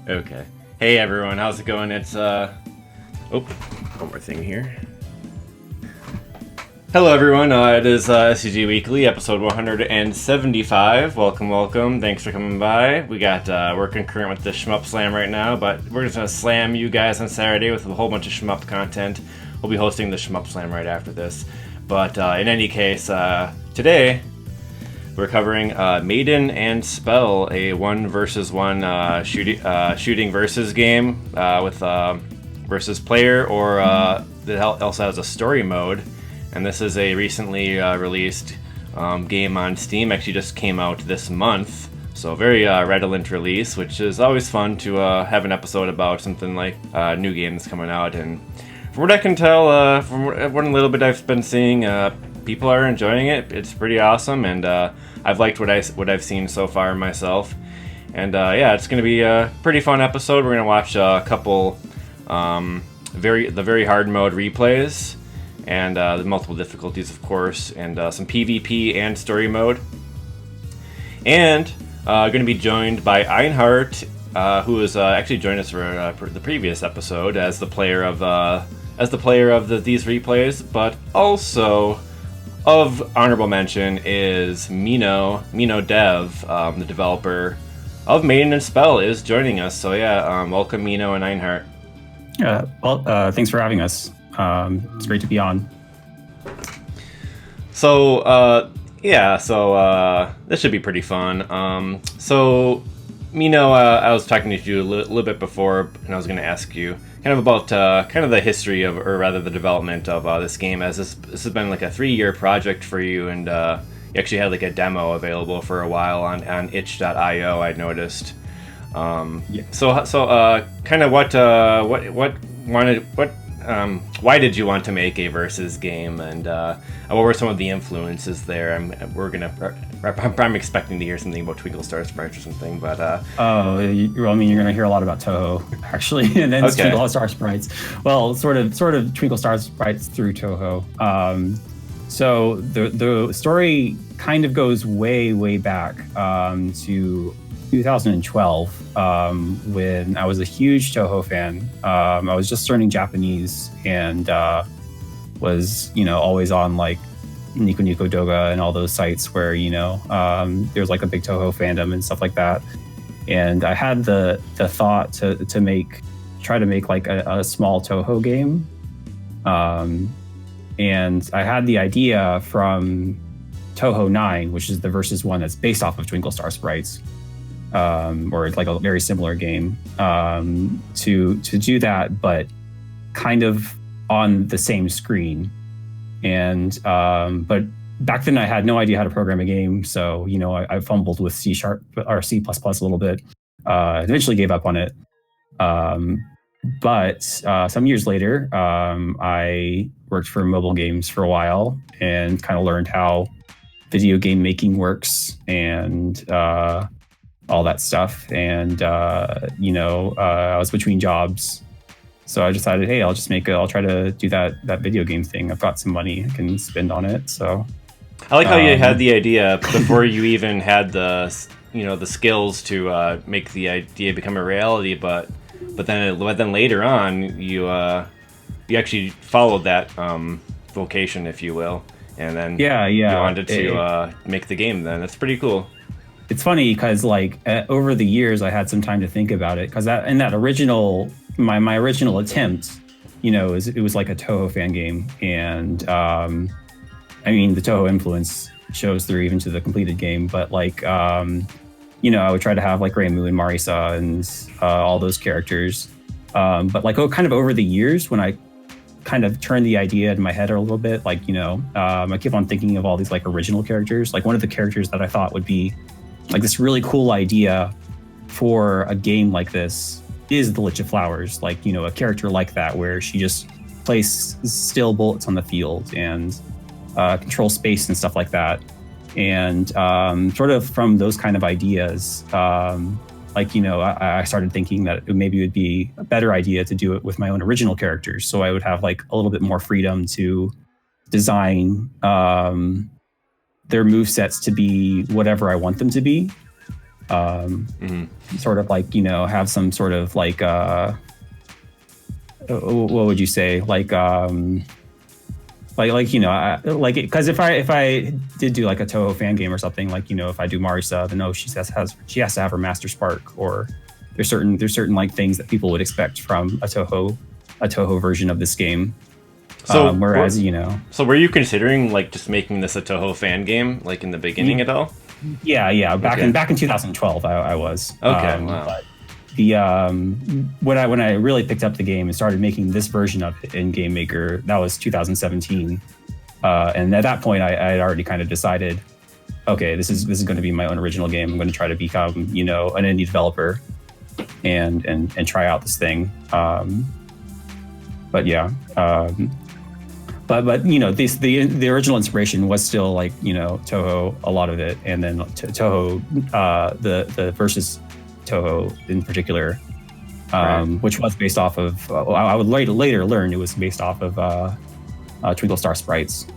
Okay. Hey everyone, how's it going? It's one more thing here. Hello everyone, it is SCG Weekly, episode 175. Welcome. Thanks for coming by. We're concurrent with the Shmup Slam right now, but we're just gonna slam you guys on Saturday with a whole bunch of Shmup content. We'll be hosting the Shmup Slam right after this. But in any case, today we're covering Maiden Spell, a 1v1 shooting versus game with versus player, or that also has a story mode. And this is a recently released game on Steam. Actually, just came out this month, so very redolent release, which is always fun to have an episode about something like new game that's coming out. And from what I can tell, from what little bit I've been seeing, people are enjoying it. It's pretty awesome, and I've liked what I've seen so far myself. And yeah, it's going to be a pretty fun episode. We're going to watch a couple very hard mode replays, and the multiple difficulties, of course, and some PvP and story mode. And going to be joined by Einhart, who has actually joined us for the previous episode as the player of these replays, but also of honorable mention is Mino Dev, the developer of Maiden Spell, is joining us. So yeah, welcome Mino and Einhart. Yeah, well, thanks for having us. It's great to be on. So this should be pretty fun. So Mino, I was talking to you a little bit before, and I was going to ask you kind of about kind of the history of, or rather the development of this game, as this has been like a 3-year project for you, and you actually had like a demo available for a while on itch.io, I'd noticed. Yeah. So kind of why did you want to make a versus game, and what were some of the influences there? I'm expecting to hear something about Twinkle Star Sprites or something, but you're going to hear a lot about Toho actually, and then okay. Twinkle Star Sprites. Well, sort of Twinkle Star Sprites through Toho. So the story kind of goes way back to 2012, when I was a huge Toho fan. I was just learning Japanese and was always on like Nico Nico Doga and all those sites where there's like a big Toho fandom and stuff like that. And I had the thought to try to make like a small Toho game. And I had the idea from Toho 9, which is the versus one that's based off of Twinkle Star Sprites. Or it's like a very similar game, to do that, but kind of on the same screen. And but back then I had no idea how to program a game, so I fumbled with C# or C++ a little bit. Eventually gave up on it. But some years later, I worked for mobile games for a while and kind of learned how video game making works and all that stuff. And I was between jobs, so I decided, hey, I'll try to do that video game thing. I've got some money I can spend on it. So I like how you had the idea before you even had the skills to make the idea become a reality, but then later on you actually followed that vocation, if you will, and then you wanted to make the game. Then that's pretty cool. It's funny because over the years I had some time to think about it, because my original attempt, it was like a Toho fan game, and the Toho influence shows through even to the completed game. But I would try to have like Reimu and Marisa and all those characters. But kind of over the years, when I kind of turned the idea in my head a little bit, I keep on thinking of all these like original characters. Like one of the characters that I thought would be like this really cool idea for a game like this is the Lich of Flowers. A character like that, where she just places still bullets on the field and controls space and stuff like that. And sort of from those kind of ideas, I started thinking that maybe it would be a better idea to do it with my own original characters. So I would have like a little bit more freedom to design their movesets to be whatever I want them to be. Sort of like, have some sort of like, what would you say? Like because if I did do like a Toho fan game or something, like, if I do Marisa, then she has to have her Master Spark, or there's certain like things that people would expect from a Toho version of this game. So whereas so were you considering like just making this a Toho fan game like in the beginning at all? Yeah. Back in 2012, I was. Okay, wow. But the when I really picked up the game and started making this version of it in Game Maker, that was 2017, and at that point I had already kind of decided, okay, this is going to be my own original game. I'm going to try to become an indie developer and try out this thing. But yeah. But the original inspiration was still like Toho, a lot of it, and then Toho, the versus Toho in particular, which was based off of I would later learn it was based off of Twinkle Star Sprites.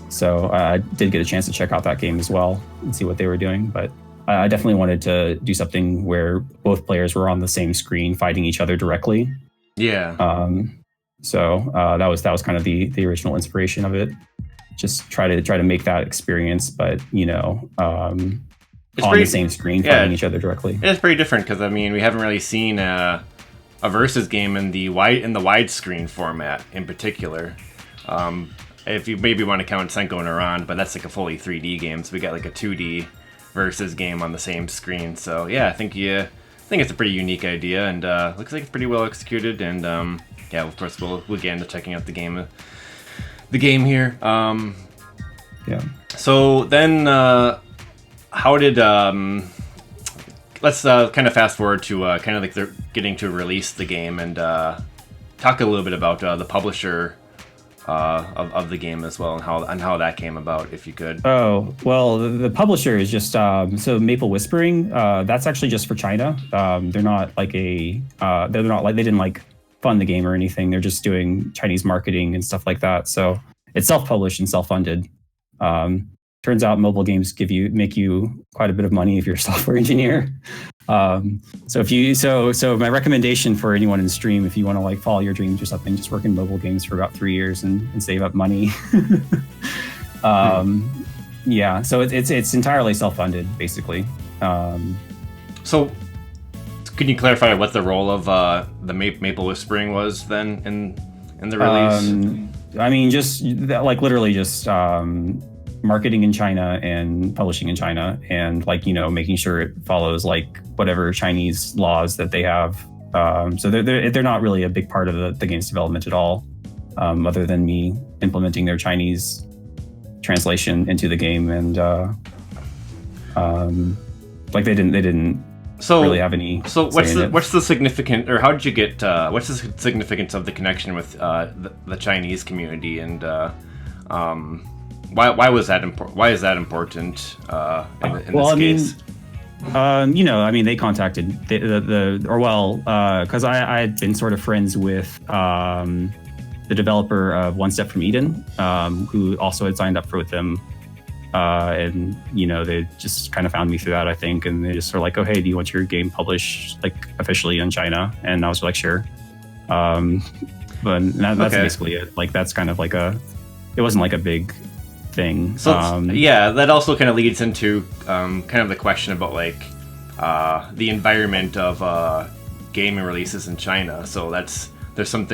So I did get a chance to check out that game as well and see what they were doing, but I definitely wanted to do something where both players were on the same screen fighting each other directly. Yeah. So that was kind of the original inspiration of it. Just try to make that experience, but on the same screen fighting each other directly. It's pretty different because we haven't really seen a versus game in the widescreen format in particular. If you maybe want to count Senko and Iran, but that's like a fully 3D game, so we got like a 2D versus game on the same screen. So yeah, I think it's a pretty unique idea, and looks like it's pretty well executed. And yeah, of course we'll get into checking out the game here. Yeah. So then, how did let's kind of fast forward to kind of like they're getting to release the game and talk a little bit about the publisher of the game as well, and how that came about, if you could. Oh, well, the publisher is just so Maple Whispering. That's actually just for China. They're not like they didn't like fund the game or anything. They're just doing Chinese marketing and stuff like that. So it's self-published and self-funded. Turns out mobile games make you quite a bit of money if you're a software engineer. So my recommendation for anyone in stream, if you want to like follow your dreams or something, just work in mobile games for about 3 years and save up money. Yeah, so it's entirely self-funded basically. So can you clarify what the role of the Maple Whispering was then in the release? Just like literally just marketing in China and publishing in China, and like making sure it follows like whatever Chinese laws that they have. So they're not really a big part of the game's development at all, other than me implementing their Chinese translation into the game, and like they didn't really have any. So what's the significant, or how did you get? What's the significance of the connection with the Chinese community, and why was that important? Why is that important in this case? They contacted because I had been sort of friends with the developer of One Step from Eden, who also had signed up with them. And they just kind of found me through that, I think, and they just were like, "Oh, hey, do you want your game published like officially in China?" And I was like, "Sure." But that's basically it. Like that's kind of like it wasn't like a big thing. So that also kind of leads into kind of the question about like the environment of gaming releases in China. So there's some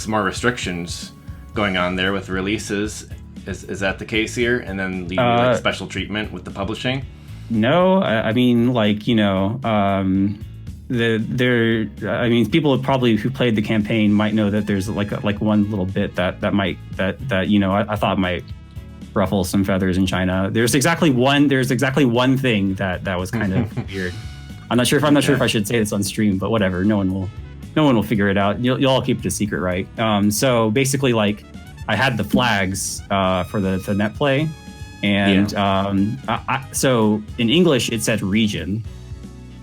more restrictions going on there with releases. Is that the case here? And then leading to like special treatment with the publishing? No, people who played the campaign might know that there's like one little bit that I thought might ruffle some feathers in China. There's exactly one thing that was kind of weird. I'm not sure if I should say this on stream, but whatever. No one will figure it out. You'll all keep it a secret, right? So basically, like, I had the flags for the net play, and so in English it said region,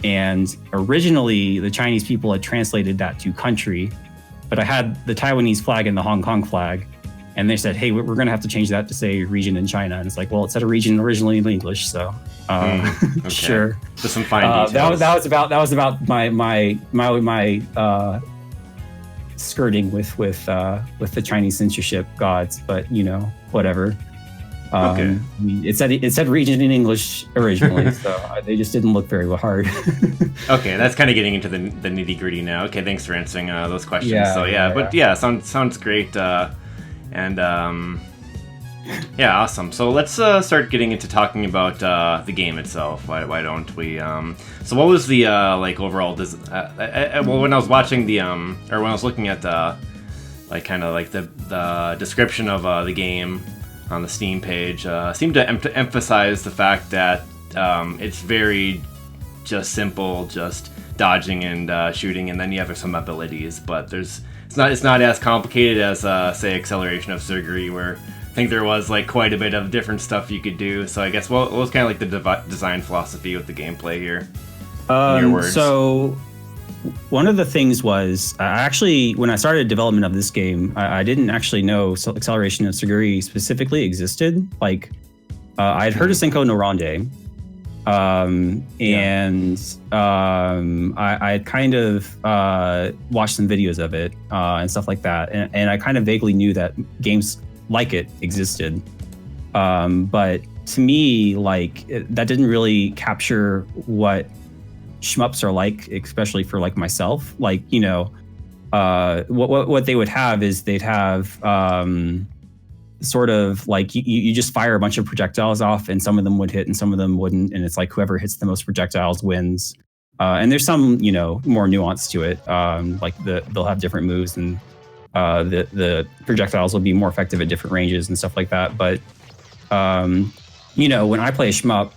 and originally the Chinese people had translated that to country, but I had the Taiwanese flag and the Hong Kong flag, And they said, hey, we're going to have to change that to say region in China. And it's like, well, it said a region originally in English, so okay. sure. Just some fine details. That was about my skirting with the Chinese censorship gods, but whatever. Okay. It said region in English originally, so they just didn't look very hard. Okay, that's kind of getting into the nitty gritty now. Okay, thanks for answering those questions. Sounds great. Awesome. So let's start getting into talking about the game itself. Why don't we? So what was the overall? When I was watching when I was looking at the description of the game on the Steam page, seemed to emphasize the fact that it's very just simple, just dodging and shooting, and then you have some abilities, but it's not as complicated as say Acceleration of Surgery, where I think there was quite a bit of different stuff you could do. So I guess what was kind of the design philosophy with the gameplay here? In your words. So one of the things was actually when I started development of this game, I didn't actually know Acceleration of Surgery specifically existed. I'd heard of Senko no Ronde. I had kind of watched some videos of it and stuff like that, and I kind of vaguely knew that games like it existed, but to me, that didn't really capture what shmups are like, especially for myself. What they would have is they'd have sort of you just fire a bunch of projectiles off, and some of them would hit and some of them wouldn't, and it's whoever hits the most projectiles wins. And there's some more nuance to it, they'll have different moves, and the projectiles will be more effective at different ranges and stuff like that. But when I play a shmup,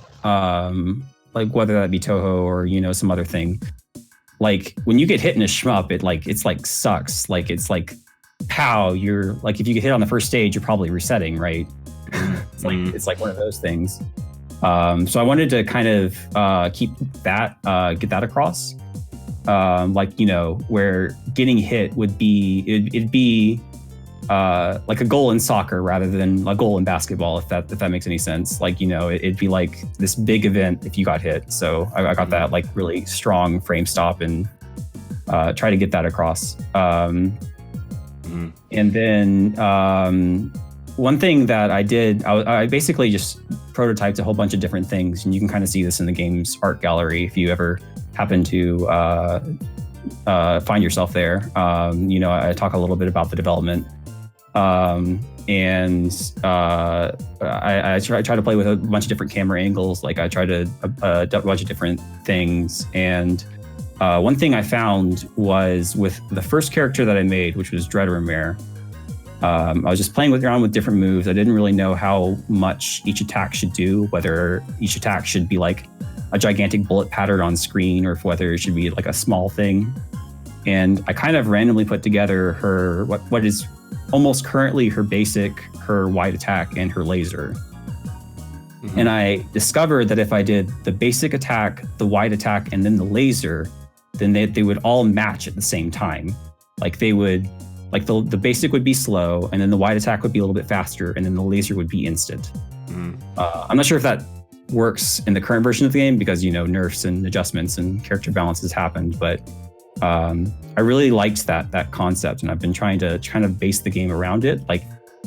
whether that be Toho or some other thing, when you get hit in a shmup, it's sucks. Pow, you're if you get hit on the first stage, you're probably resetting, right? It's one of those things. So I wanted to kind of keep that, get that across. Where getting hit would be, it'd be like a goal in soccer rather than a goal in basketball, if that makes any sense. It'd be this big event if you got hit. So I got that really strong frame stop and try to get that across. And then one thing that I did, I basically just prototyped a whole bunch of different things, and you can kind of see this in the game's art gallery if you ever happen to find yourself there. I talk a little bit about the development, I try to play with a bunch of different camera angles. I try to a bunch of different things, and one thing I found was with the first character that I made, which was Dreadromare, I was just playing around with different moves. I didn't really know how much each attack should do, whether each attack should be a gigantic bullet pattern on screen or whether it should be a small thing. And I kind of randomly put together her, what is almost currently her basic, her wide attack, and her laser. Mm-hmm. And I discovered that if I did the basic attack, the wide attack, and then the laser, then they would all match at the same time. They would, the basic would be slow, and then the wide attack would be a little bit faster, and then the laser would be instant. Mm-hmm. I'm not sure if that works in the current version of the game because, nerfs and adjustments and character balances happened, but I really liked that concept, and I've been trying to kind of base the game around it,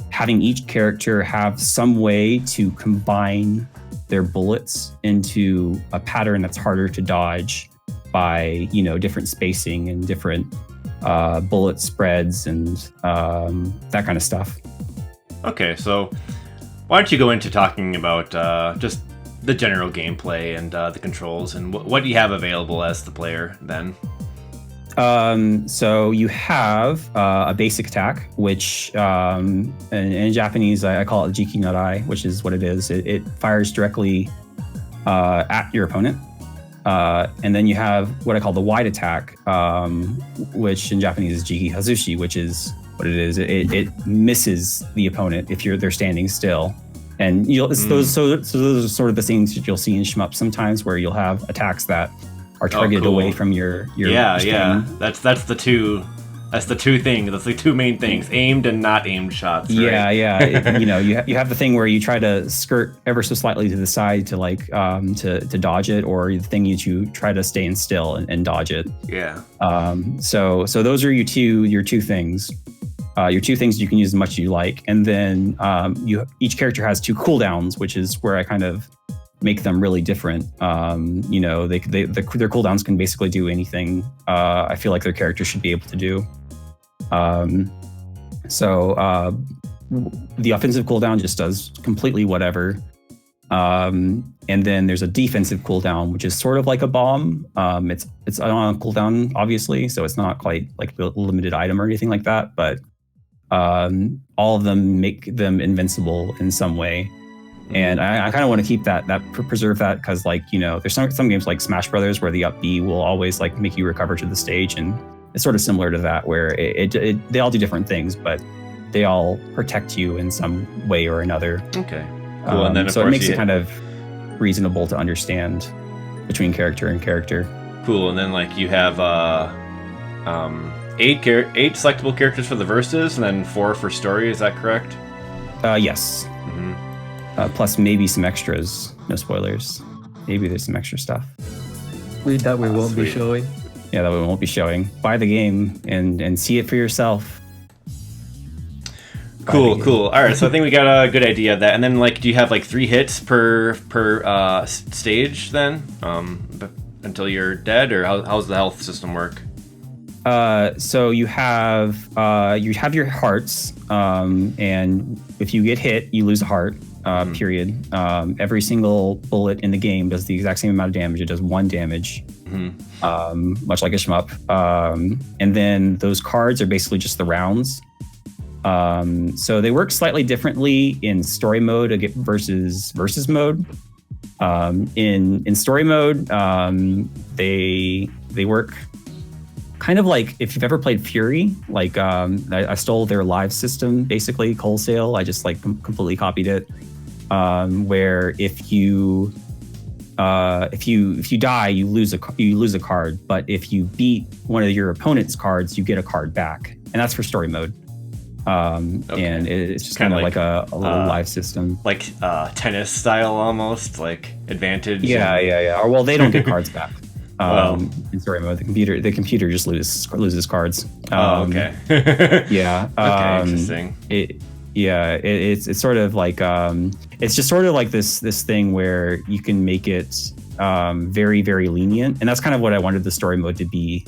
having each character have some way to combine their bullets into a pattern that's harder to dodge by, different spacing and different bullet spreads and that kind of stuff. Okay, so why don't you go into talking about just the general gameplay and the controls and what do you have available as the player then? So you have a basic attack, which in Japanese I call it Jiki Narai, which is what it is. It fires directly at your opponent. And then you have what I call the wide attack, which in Japanese is Jiki Hazushi, which is what it is. It misses the opponent if they're standing still. And those are sort of the things that you'll see in shmups sometimes, where you'll have attacks that are targeted away from your yeah. That's the two That's the two things. That's the two main things: aimed and not aimed shots. Right? Yeah. You have the thing where you try to skirt ever so slightly to the side to like to dodge it, or the thing you try to stay in still and dodge it. Yeah. So those are your two things. Your two things you can use as much as you like, and then each character has 2 cooldowns, which is where I kind of make them really different. Their cooldowns can basically do anything. I feel like their character should be able to do. The offensive cooldown just does completely whatever. And then there's a defensive cooldown, which is sort of like a bomb. It's on a cooldown, obviously, so it's not quite like a limited item or anything like that, but all of them make them invincible in some way. And I kind of want to keep preserve that, because there's some games like Smash Brothers where the up B will always like make you recover to the stage, and it's sort of similar to that, where they all do different things, but they all protect you in some way or another. Okay, cool. And then so it makes it kind of reasonable to understand between character and character. Cool. And then like you have 8 selectable characters for the verses, and then 4 for story. Is that correct? Yes. Plus maybe some extras. No spoilers. Maybe there's some extra stuff. That we won't be showing. Yeah, that we won't be showing. Buy the game and see it for yourself. Cool. All right, so I think we got a good idea of that. And then, like, do you have like 3 hits per stage then, until you're dead, or how's the health system work? So you have your hearts, and if you get hit, you lose a heart. Period. Every single bullet in the game does the exact same amount of damage. It does 1 damage, much like a shmup. And then those cards are basically just the rounds. So they work slightly differently in story mode versus mode. In story mode, they work kind of like if you've ever played Fury. Like I stole their live system, basically wholesale. I just like completely copied it. Where if you die, you lose a card, but if you beat one of your opponent's cards, you get a card back, and that's for story mode. Okay. And it's just kind of like a little live system, like tennis style almost, like advantage. Yeah. Or well, they don't get cards back. In story mode, the computer just loses cards. Okay. Yeah. Okay, interesting. It's sort of like it's just sort of like this thing where you can make it very, very lenient, and that's kind of what I wanted the story mode to be.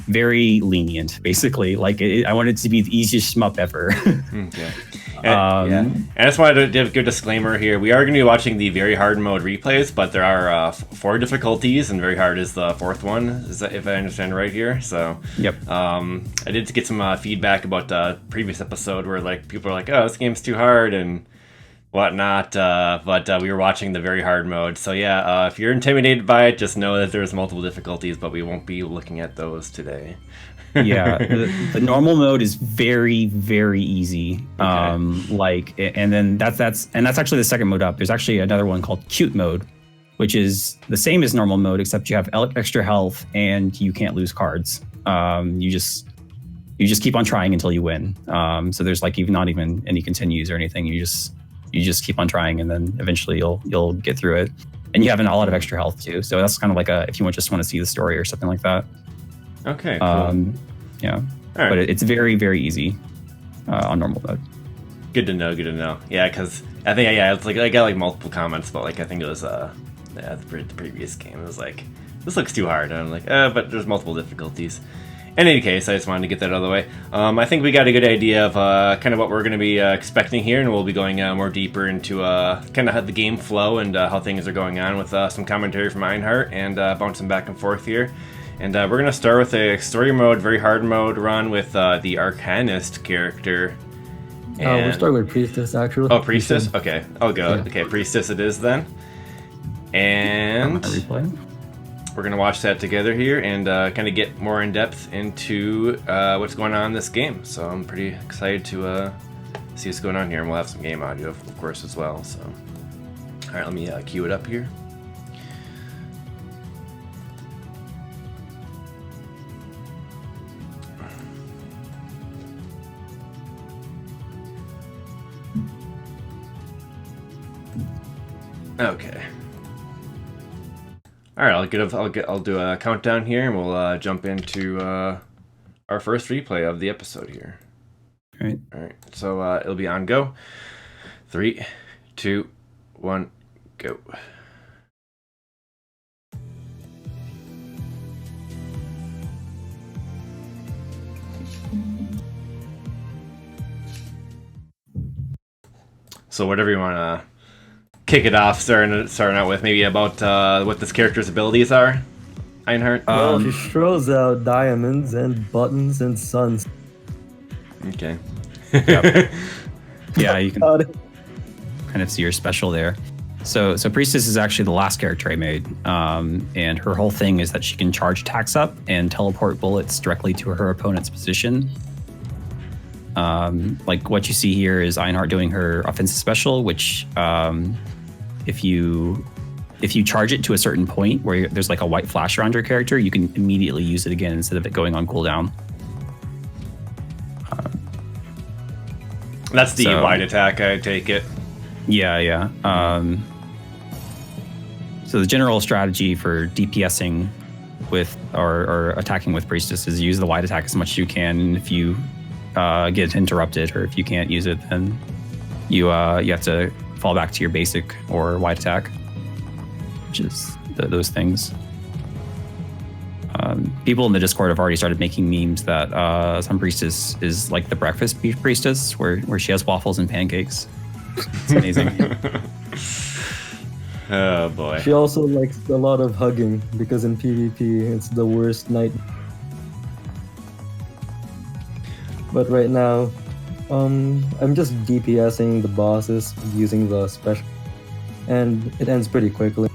Very lenient, basically. Like I wanted it to be the easiest shmup ever. Okay. And I just wanted to give a disclaimer here. We are going to be watching the very hard mode replays, but there are 4 difficulties, and very hard is the 4th one. Is that, if I understand right here? So yep. I did get some feedback about the previous episode where like people are like, "Oh, this game's too hard," and whatnot. But we were watching the very hard mode. So yeah, if you're intimidated by it, just know that there's multiple difficulties, but we won't be looking at those today. Yeah, the normal mode is very, very easy. Okay. And then that's actually the second mode up. There's actually another one called cute mode, which is the same as normal mode, except you have extra health and you can't lose cards. You just keep on trying until you win. So there's like not even any continues or anything. You just keep on trying, and then eventually you'll get through it. And you have a lot of extra health too. So that's kind of like if you just want to see the story or something like that. Okay. Cool. Yeah. All right. But it's very, very easy on normal mode. Good to know. Yeah, because I think it's like I got like multiple comments about like I think it was the previous game. It was like, this looks too hard, and I'm like, but there's multiple difficulties. In any case, I just wanted to get that out of the way. I think we got a good idea of kind of what we're going to be expecting here, and we'll be going more deeper into kind of how the game flow and how things are going on with some commentary from Einhart and bouncing back and forth here. And we're going to start with a story mode, very hard mode run with the Arcanist character. We'll start with Priestess, actually. Oh, Priestess? Okay, I'll go. Yeah. Okay, Priestess it is then. And we're going to watch that together here and kind of get more in depth into what's going on in this game. So I'm pretty excited to see what's going on here. And we'll have some game audio, of course, as well. So, all right, let me cue it up here. Okay. All right, I'll do a countdown here, and we'll jump into our first replay of the episode here. All right. All right. So it'll be on go. 3, 2, 1, go. So whatever you want to kick it off, starting out with maybe about what this character's abilities are, Einhart. Well, she throws out diamonds and buttons and suns. Okay. Yep. Yeah, you can kind of see her special there. So Priestess is actually the last character I made, and her whole thing is that she can charge attacks up and teleport bullets directly to her opponent's position. Like what you see here is Einhart doing her offensive special, which if you charge it to a certain point where there's like a white flash around your character, you can immediately use it again instead of it going on cooldown. That's the wide attack, I take it. Yeah. So the general strategy for DPSing with or attacking with Priestess is use the wide attack as much as you can. And if you get interrupted, or if you can't use it, then you have to fall back to your basic or wide attack, which is those things. People in the Discord have already started making memes that some Priestess is like the breakfast priestess, where she has waffles and pancakes. It's amazing. Oh boy. She also likes a lot of hugging because in PvP it's the worst night. But right now, I'm just DPSing the bosses using the special, and it ends pretty quickly.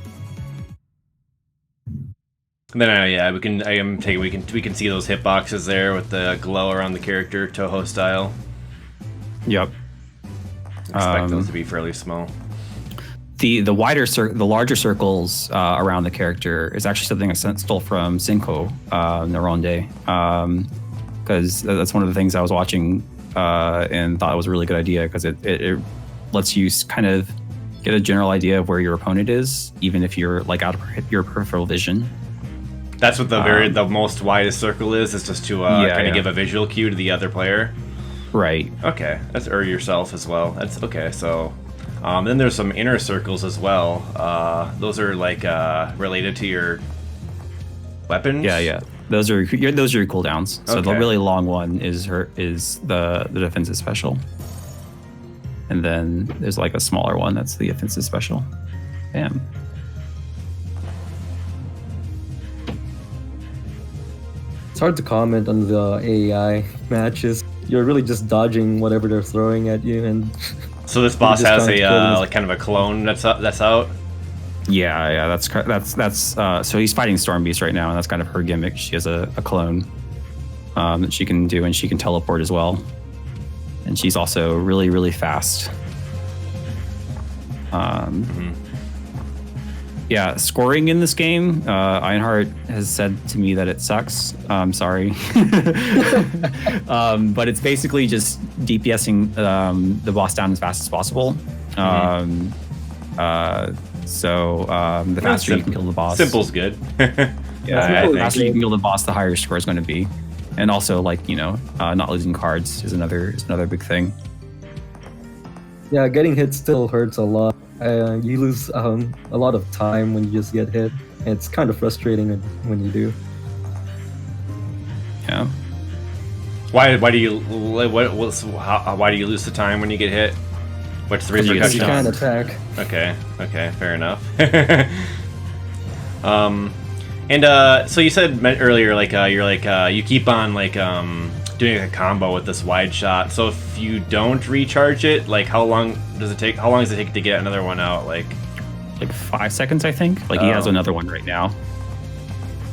And then we can see those hitboxes there with the glow around the character, Toho style. Yep. Expect those to be fairly small. The larger circles around the character is actually something I stole from Cinco Neronde, because that's one of the things I was watching and thought it was a really good idea, because it lets you kind of get a general idea of where your opponent is, even if you're like out of your peripheral vision. That's what the most widest circle is just to kind of give a visual cue to the other player. Right. Okay. Or yourself as well. That's okay. So then there's some inner circles as well. Those are like related to your weapons. Yeah. Those are your cooldowns. So the Okay. really long one is the defensive special, and then there's like a smaller one that's the offensive special. Bam. It's hard to comment on the AI matches. You're really just dodging whatever they're throwing at you, and So this boss just has trying to a kill this- like kind of a clone that's out. Yeah. That's so he's fighting Stormbeast right now, and that's kind of her gimmick. She has a clone that she can do, and she can teleport as well. And she's also really, really fast. Yeah, scoring in this game, Einhart has said to me that it sucks. I'm sorry. But it's basically just DPSing the boss down as fast as possible. The faster you can kill the boss. Simple's good. Yeah, the faster you can kill the boss, the higher your score is going to be. And also, like, not losing cards is another big thing. yeah, getting hit still hurts a lot. You lose a lot of time when you just get hit. It's kind of frustrating when you do. Yeah. Why do you lose the time when you get hit? What's the You get repercussion? You can't attack. Okay, fair enough. So you said earlier, you keep on doing a combo with this wide shot. So if you don't recharge it, how long does it take? How long does it take to get another one out? Like 5 seconds, I think. He has another one right now.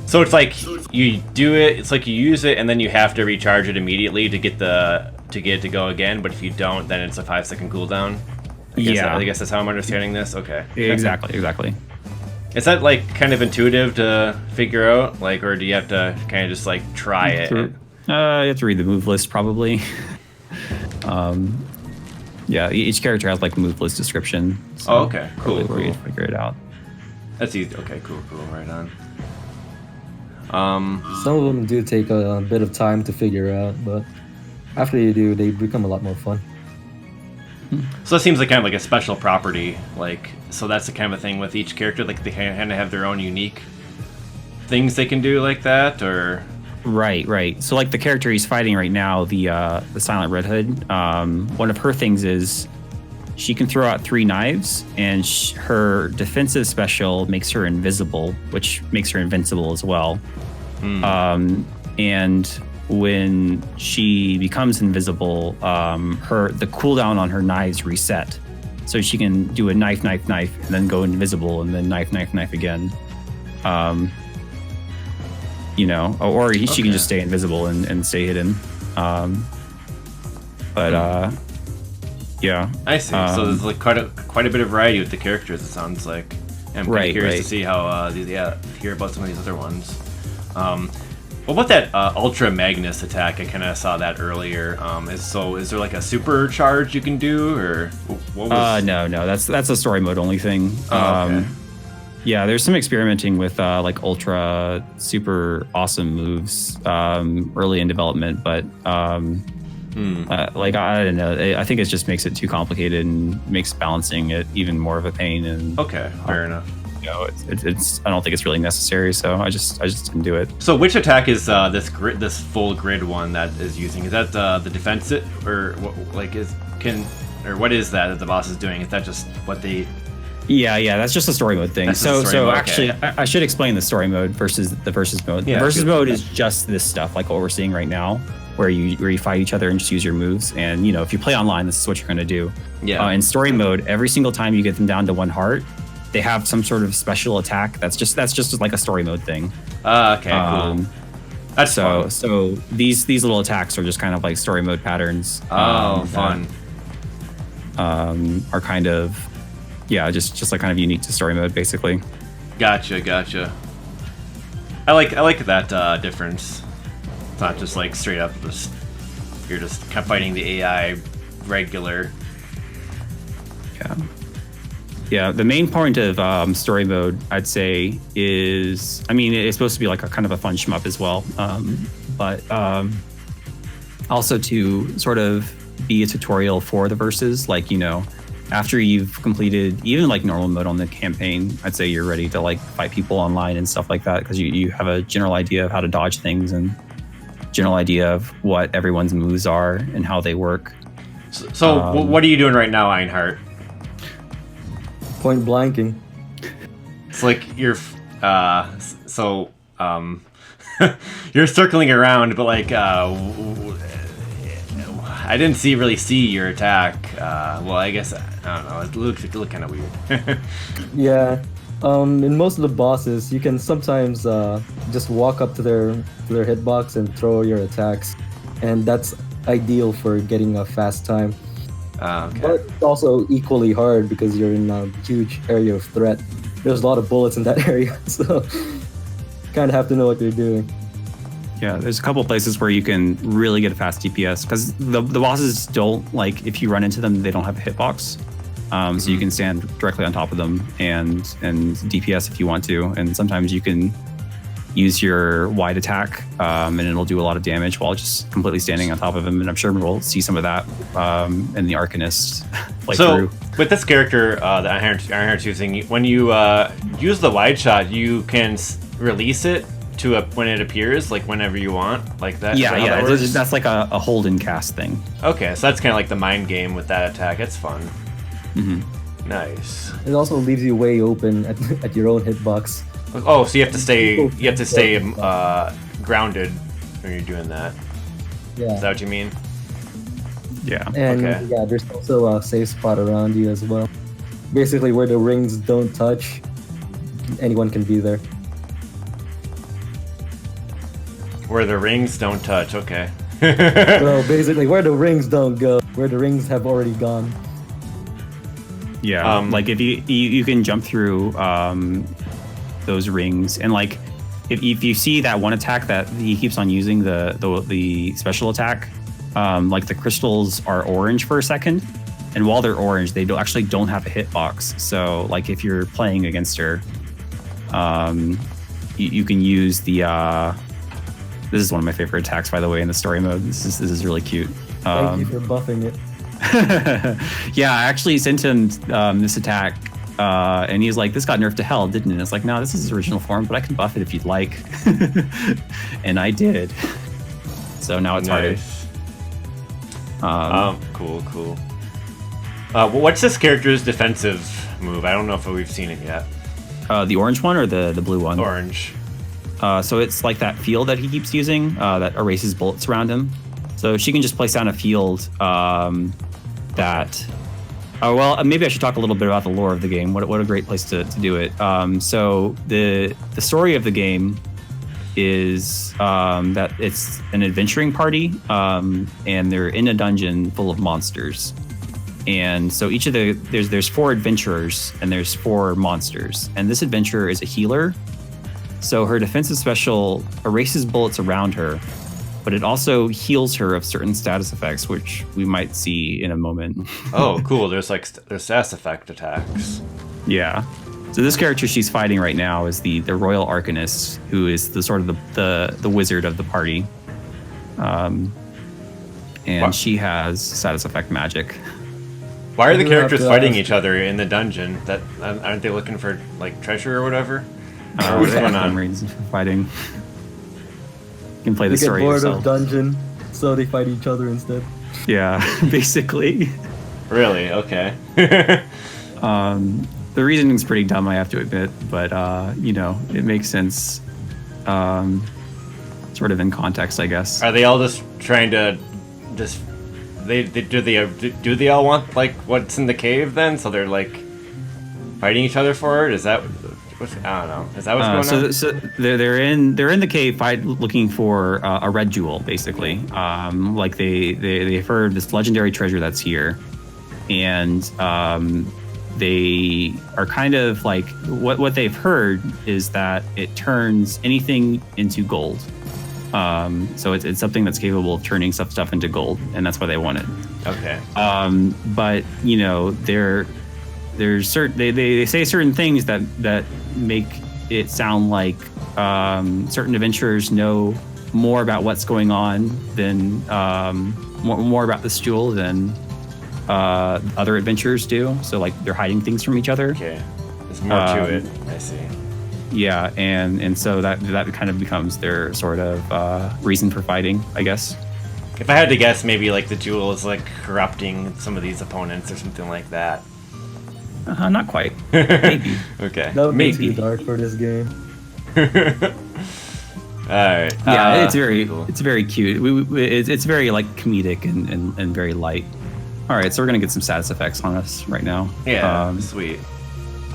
So it's like you do it. It's like you use it, and then you have to recharge it immediately to get it to go again. But if you don't, then it's a 5-second cooldown. I guess that's how I'm understanding this. Okay. Exactly. Is that kind of intuitive to figure out, or do you have to kind of just try it? You have to read the move list probably. Yeah, each character has like move list description. So Oh, okay. Cool. Where you figure it out. That's easy. Okay, cool. Right on. Some of them do take a bit of time to figure out, but after you do, they become a lot more fun. So it seems like kind of like a special property, like, so that's the kind of a thing with each character, like they kind of have their own unique things they can do like that, or... Right. So like the character he's fighting right now, the Silent Red Hood, one of her things is she can throw out 3 knives, and her defensive special makes her invisible, which makes her invincible as well. And when she becomes invisible, the cooldown on her knives reset, so she can do a knife, and then go invisible, and then knife again. Or she can just stay invisible and stay hidden. Yeah. I see. So there's like quite a bit of variety with the characters. It sounds like. I'm kind of curious to see how hear about some of these other ones. What about that Ultra Magnus attack? I kind of saw that earlier. Is there like a supercharge you can do, or what was... No, that's a story mode only thing. Okay. Yeah, there's some experimenting with like ultra super awesome moves early in development, but like I don't know, I think it just makes it too complicated and makes balancing it even more of a pain. And okay, fair enough. It's I don't think it's really necessary, so I just didn't do it. So which attack is this full grid one that is using? Is that the defense or what is that the boss is doing? Is that just what they... Yeah, that's just a story mode thing. Actually, I should explain the story mode versus the versus mode. The versus mode is just this stuff, like what we're seeing right now, where you fight each other and just use your moves. And if you play online, this is what you're going to do. Yeah. In story mode, every single time you get them down to 1 heart, they have some sort of special attack. That's just like a story mode thing. Okay, cool. That's fun. So these little attacks are just kind of like story mode patterns. Fun. Are kind of. Yeah, just like kind of unique to story mode, basically. Gotcha. I like that difference. It's not just like straight up you're just kind of fighting the AI regular. Yeah. The main point of story mode, I'd say, is it's supposed to be like a kind of a fun shmup as well, but also to sort of be a tutorial for the verses, like after you've completed even like normal mode on the campaign, I'd say you're ready to like fight people online and stuff like that, because you have a general idea of how to dodge things and general idea of what everyone's moves are and how they work. So what are you doing right now, Einhart? Point blanking. It's like you're you're circling around, but like I didn't really see your attack. Well, I guess I don't know. It looked kind of weird. Yeah. In most of the bosses, you can sometimes just walk up to their hitbox and throw your attacks, and that's ideal for getting a fast time. Okay. But it's also equally hard because you're in a huge area of threat. There's a lot of bullets in that area, so you kind of have to know what you're doing. Yeah, there's a couple places where you can really get a fast DPS, because the bosses don't, like, if you run into them, they don't have a hitbox. So you can stand directly on top of them and DPS if you want to. And sometimes you can use your wide attack and it'll do a lot of damage while just completely standing on top of him. And I'm sure we'll see some of that in the Arcanist playthrough. So with this character that Einhart's using, when you use the wide shot, you can release it to when it appears, like whenever you want, like that. Yeah, that's like a hold and cast thing. Okay, so that's kind of like the mind game with that attack. It's fun. Mm-hmm. Nice. It also leaves you way open at your own hitbox. Oh, so you have to stay grounded when you're doing that. Yeah. Is that what you mean? Yeah. And okay. Yeah, there's also a safe spot around you as well. Basically, where the rings don't touch, anyone can be there. Where the rings don't touch, okay. Well, basically, where the rings don't go, where the rings have already gone. Yeah, like if you can jump through those rings, and like if you see that one attack that he keeps on using, the special attack, like the crystals are orange for a second, And while they're orange, they actually don't have a hitbox. So like if you're playing against her, you can use the. This is one of my favorite attacks, by the way, in the story mode. This is really cute. Thank you for buffing it. Yeah, I actually sent him this attack, and he's like, "This got nerfed to hell, didn't it?" And it's like, "No, this is its original form, but I can buff it if you'd like." And I did. So now it's harder. Cool. What's this character's defensive move? I don't know if we've seen it yet. The orange one or the blue one? Orange. So it's like that field that he keeps using that erases bullets around him. So she can just place down a field that... Oh, well, maybe I should talk a little bit about the lore of the game. What a great place to do it. So the story of the game is that it's an adventuring party, and they're in a dungeon full of monsters. And so each of there's 4 adventurers and there's 4 monsters. And this adventurer is a healer. So her defensive special erases bullets around her, but it also heals her of certain status effects, which we might see in a moment. Oh, cool. There's status effect attacks. Yeah. So this character she's fighting right now is the Royal Arcanist, who is the sort of the wizard of the party. And Wow. she has status effect magic. Why are the You have characters to fighting ask- each other in the dungeon? That aren't they looking for like treasure or whatever? Or They what's have going some on? reasons for fighting. You can play the They get story bored yourself. of dungeon, so they fight each other instead. Yeah, basically. Really? Okay. The reasoning's pretty dumb, I have to admit, but it makes sense, sort of in context, I guess. Are they all just trying to just do they all want like what's in the cave then? So they're like fighting each other for it? Is that I don't know. Is that what's going on? So they're in the cave looking for a red jewel, basically. Like they've heard this legendary treasure that's here, and they are kind of like what they've heard is that it turns anything into gold. So it's something that's capable of turning stuff into gold, and that's why they want it. Okay. But there's certain they say certain things that make it sound like certain adventurers know more about what's going on than more about this jewel than other adventurers do. So like they're hiding things from each other. Okay. There's more to it. I see. Yeah, and so that kind of becomes their sort of reason for fighting, I guess. If I had to guess, maybe like the jewel is like corrupting some of these opponents or something like that. Not quite. Maybe. Okay. That would be Maybe. too dark for this game. All right. Yeah, it's very cool. it's very cute. It's very like comedic and very light. All right, so we're gonna get some status effects on us right now. Yeah. Sweet.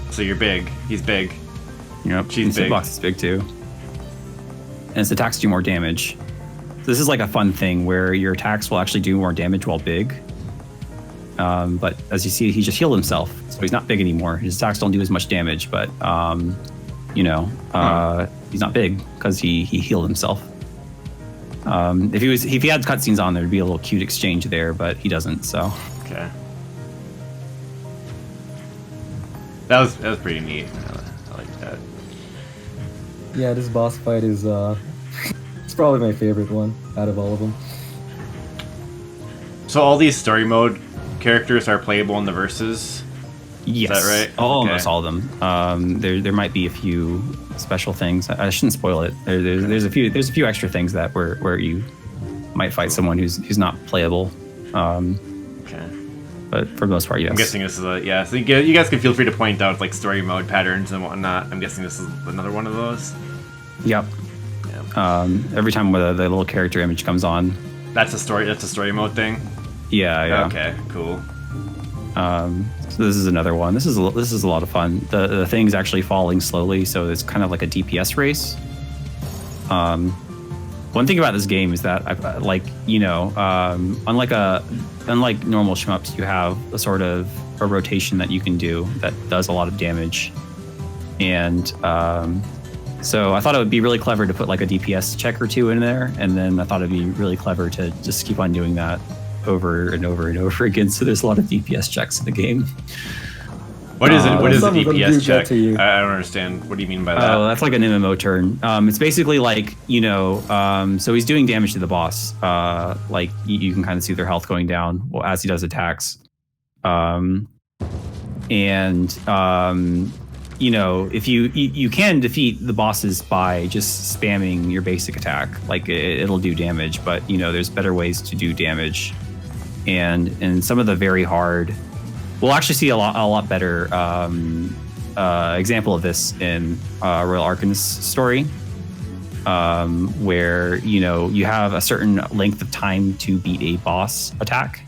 So you're big. He's big. Yep, She's big. Box is big too. And its attacks do more damage. So this is like a fun thing where your attacks will actually do more damage while big. But as you see, he just healed himself, so he's not big anymore. His attacks don't do as much damage, but he's not big because he healed himself. If he had cutscenes on, there'd be a little cute exchange there, but he doesn't. So Okay. That was pretty neat. I like that. Yeah, this boss fight is it's probably my favorite one out of all of them. So all these story mode characters are playable in the verses. yes, Is that right? Almost Okay. all of them. There might be a few special things. I shouldn't spoil it. There's a few extra things that where you might fight someone who's not playable. Okay. But for the most part, yes. I'm guessing this is so you guys can feel free to point out like story mode patterns and whatnot. I'm guessing this is another one of those. Yep. Yeah. Every time the little character image comes on. That's a story mode thing. Yeah. Okay. Cool. So this is another one. This is a lot of fun. The thing's actually falling slowly, so it's kind of like a DPS race. One thing about this game is that unlike normal shmups, you have a sort of a rotation that you can do that does a lot of damage, and so I thought it would be really clever to put like a DPS check or two in there, and then I thought it'd be really clever to just keep on doing that. over and over and over again. So there's a lot of DPS checks in the game. What is it? What is a Some of them do DPS get check? to you. I don't understand. What do you mean by that? Oh, that's like an MMO turn. It's basically like, so he's doing damage to the boss. Like you can kind of see their health going down as he does attacks. If you can defeat the bosses by just spamming your basic attack, like it'll do damage, but there's better ways to do damage. And some of the very hard, we'll actually see a lot better example of this in Royal Arcanist story, where you have a certain length of time to beat a boss attack.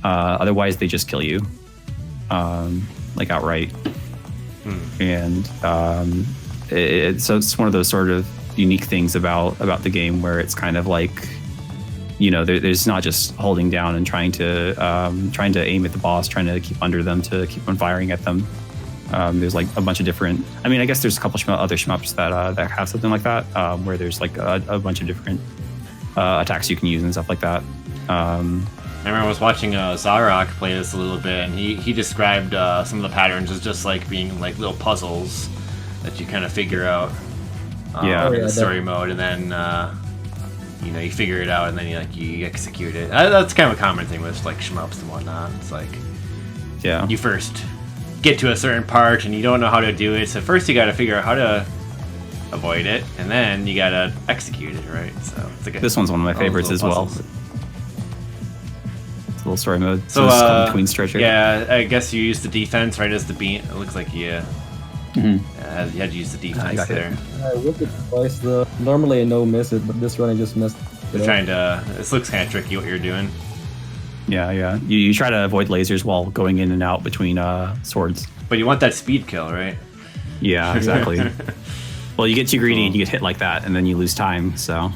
Otherwise, they just kill you, like outright. And so it's one of those sort of unique things about the game where it's kind of like, there's not just holding down and trying to aim at the boss, trying to keep under them to keep on firing at them. There's like a bunch of different. I mean, I guess there's a couple other shmups that have something like that, where there's like a bunch of different attacks you can use and stuff like that. I remember I was watching Zarok play this a little bit, and he described some of the patterns as just like being like little puzzles that you kind of figure out in the story mode, and then you figure it out, and then you execute it. That's kind of a common thing with like shmups and whatnot. It's like you first get to a certain part, and you don't know how to do it, so first you got to figure out how to avoid it, and then you got to execute it, right? So it's like this one's one of my favorites as well. Little story mode. So Moonstryker. Yeah, I guess you use the defense right as the beat. It looks like you had to use the defense there. I whipped it twice though. Normally I know miss it, but this run I just missed it up. Trying to. This looks kind of tricky what you're doing. Yeah. You try to avoid lasers while going in and out between swords. But you want that speed kill, right? Yeah, exactly. Well, you get too greedy and you get hit like that, and then you lose time. So.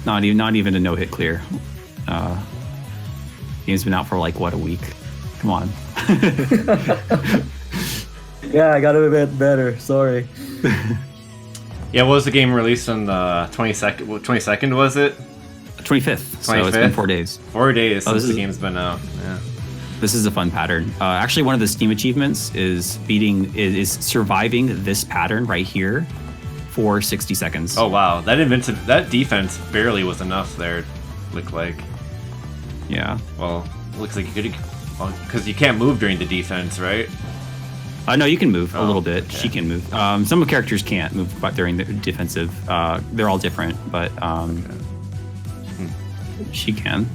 Not even a no-hit clear. Game's been out for like what, a week? Come on. Yeah, I got to be a bit better. Sorry. Yeah, what was the game released on the 22nd? 22nd was it? 25th. So it's been 4 days. 4 days since the game's been out. Yeah. This is a fun pattern. Actually, one of the Steam achievements is surviving this pattern right here for 60 seconds. Oh wow, that defense barely was enough there. Looked like. Yeah. Well, looks like you could, because you can't move during the defense, right? No, you can move a little bit. Okay. She can move. Some characters can't move during the defensive. They're all different, but she can.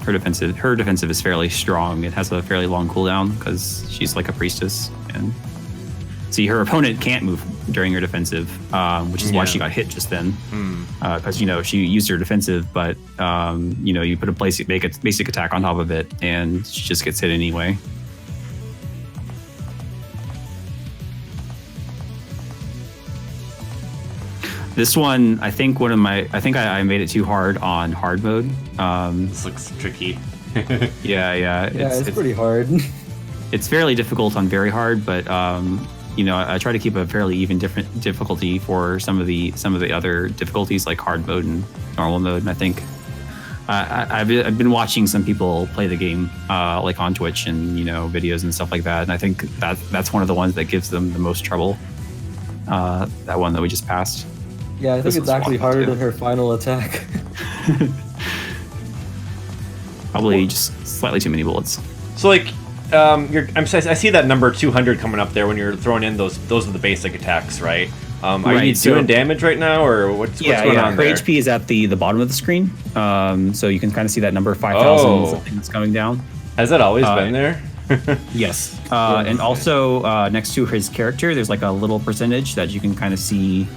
Her defensive is fairly strong. It has a fairly long cooldown because she's like a priestess. And see, her opponent can't move during her defensive, which is why she got hit just then. Because she used her defensive, but you put a basic attack on top of it, and she just gets hit anyway. This one, I think I made it too hard on hard mode. This looks tricky. Yeah. It's pretty hard. It's fairly difficult on very hard, but I try to keep a fairly even different difficulty for some of the other difficulties like hard mode and normal mode. And I think I've been watching some people play the game like on Twitch and videos and stuff like that, and I think that's one of the ones that gives them the most trouble. That one that we just passed. Yeah, I think it's actually harder than her final attack. Probably just slightly too many bullets. So like, I see that number 200 coming up there when you're throwing in those are the basic attacks, right? Are you doing damage right now, or what's going on her there? HP is at the bottom of the screen, so you can kind of see that number 5,000 something that's coming down. Has that always been there? Yes, and also next to his character, there's like a little percentage that you can kind of see.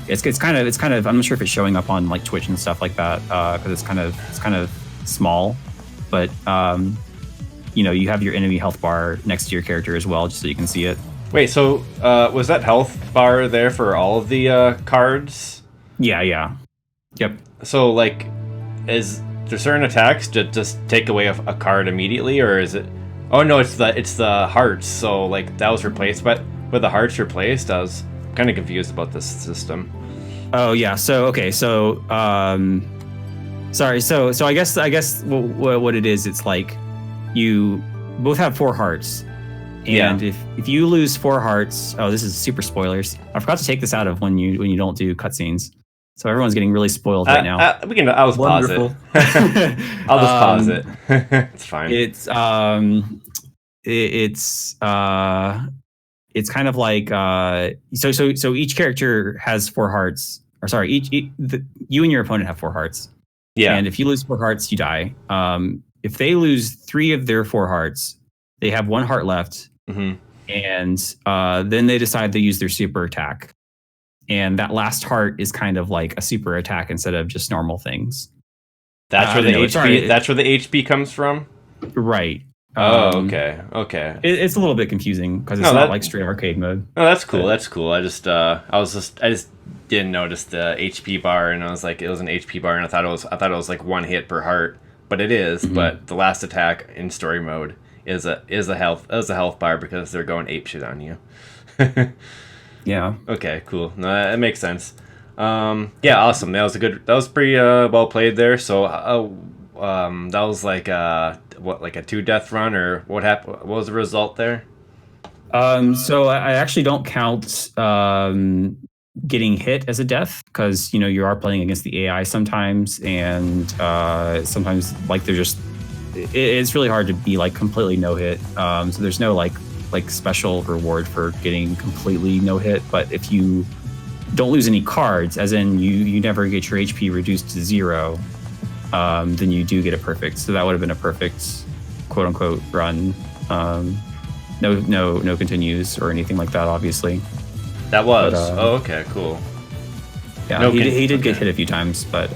It's kind of I'm not sure if it's showing up on like Twitch and stuff like that because it's kind of small, but you have your enemy health bar next to your character as well, just so you can see it. Wait, so was that health bar there for all of the cards? Yeah. Yep. So like, is there certain attacks that just take away a card immediately, or is it? Oh no, it's the hearts. So like that was replaced, but with the hearts replaced, I was kind of confused about this system. Oh yeah. So Sorry. So I guess what it is, it's like you both have 4 hearts, and if you lose 4 hearts, this is super spoilers. I forgot to take this out of when you don't do cutscenes, so everyone's getting really spoiled right now. I'll just pause it. I'll just pause it. It's fine. It's kind of like so each character has 4 hearts. Or sorry, you and your opponent have 4 hearts. Yeah. And if you lose 4 hearts, you die. If they lose 3 of their 4 hearts, they have 1 heart left. Mm-hmm. And then they decide to use their super attack. And that last heart is kind of like a super attack instead of just normal things. That's where the HP. That's where the HP comes from. Right. Okay. It's a little bit confusing because it's not like straight arcade mode. Oh, that's cool. That's cool. I just didn't notice the HP bar, and I was like, it was an HP bar, and I thought it was like 1 hit per heart, but it is. Mm-hmm. But the last attack in story mode is a health bar because they're going apeshit on you. Yeah. Okay. Cool. No, that makes sense. Yeah. Awesome. That was pretty well played there. So that was like like a 2 death run, or what happened? What was the result there? So I actually don't count getting hit as a death, because you are playing against the AI sometimes, and sometimes like they're just it's really hard to be like completely no hit. So there's no like special reward for getting completely no hit. But if you don't lose any cards, as in you never get your HP reduced to 0, then you do get a perfect. So that would have been a perfect, quote unquote, run. No continues or anything like that, obviously. That was. Okay, cool. Yeah, he did get hit a few times, but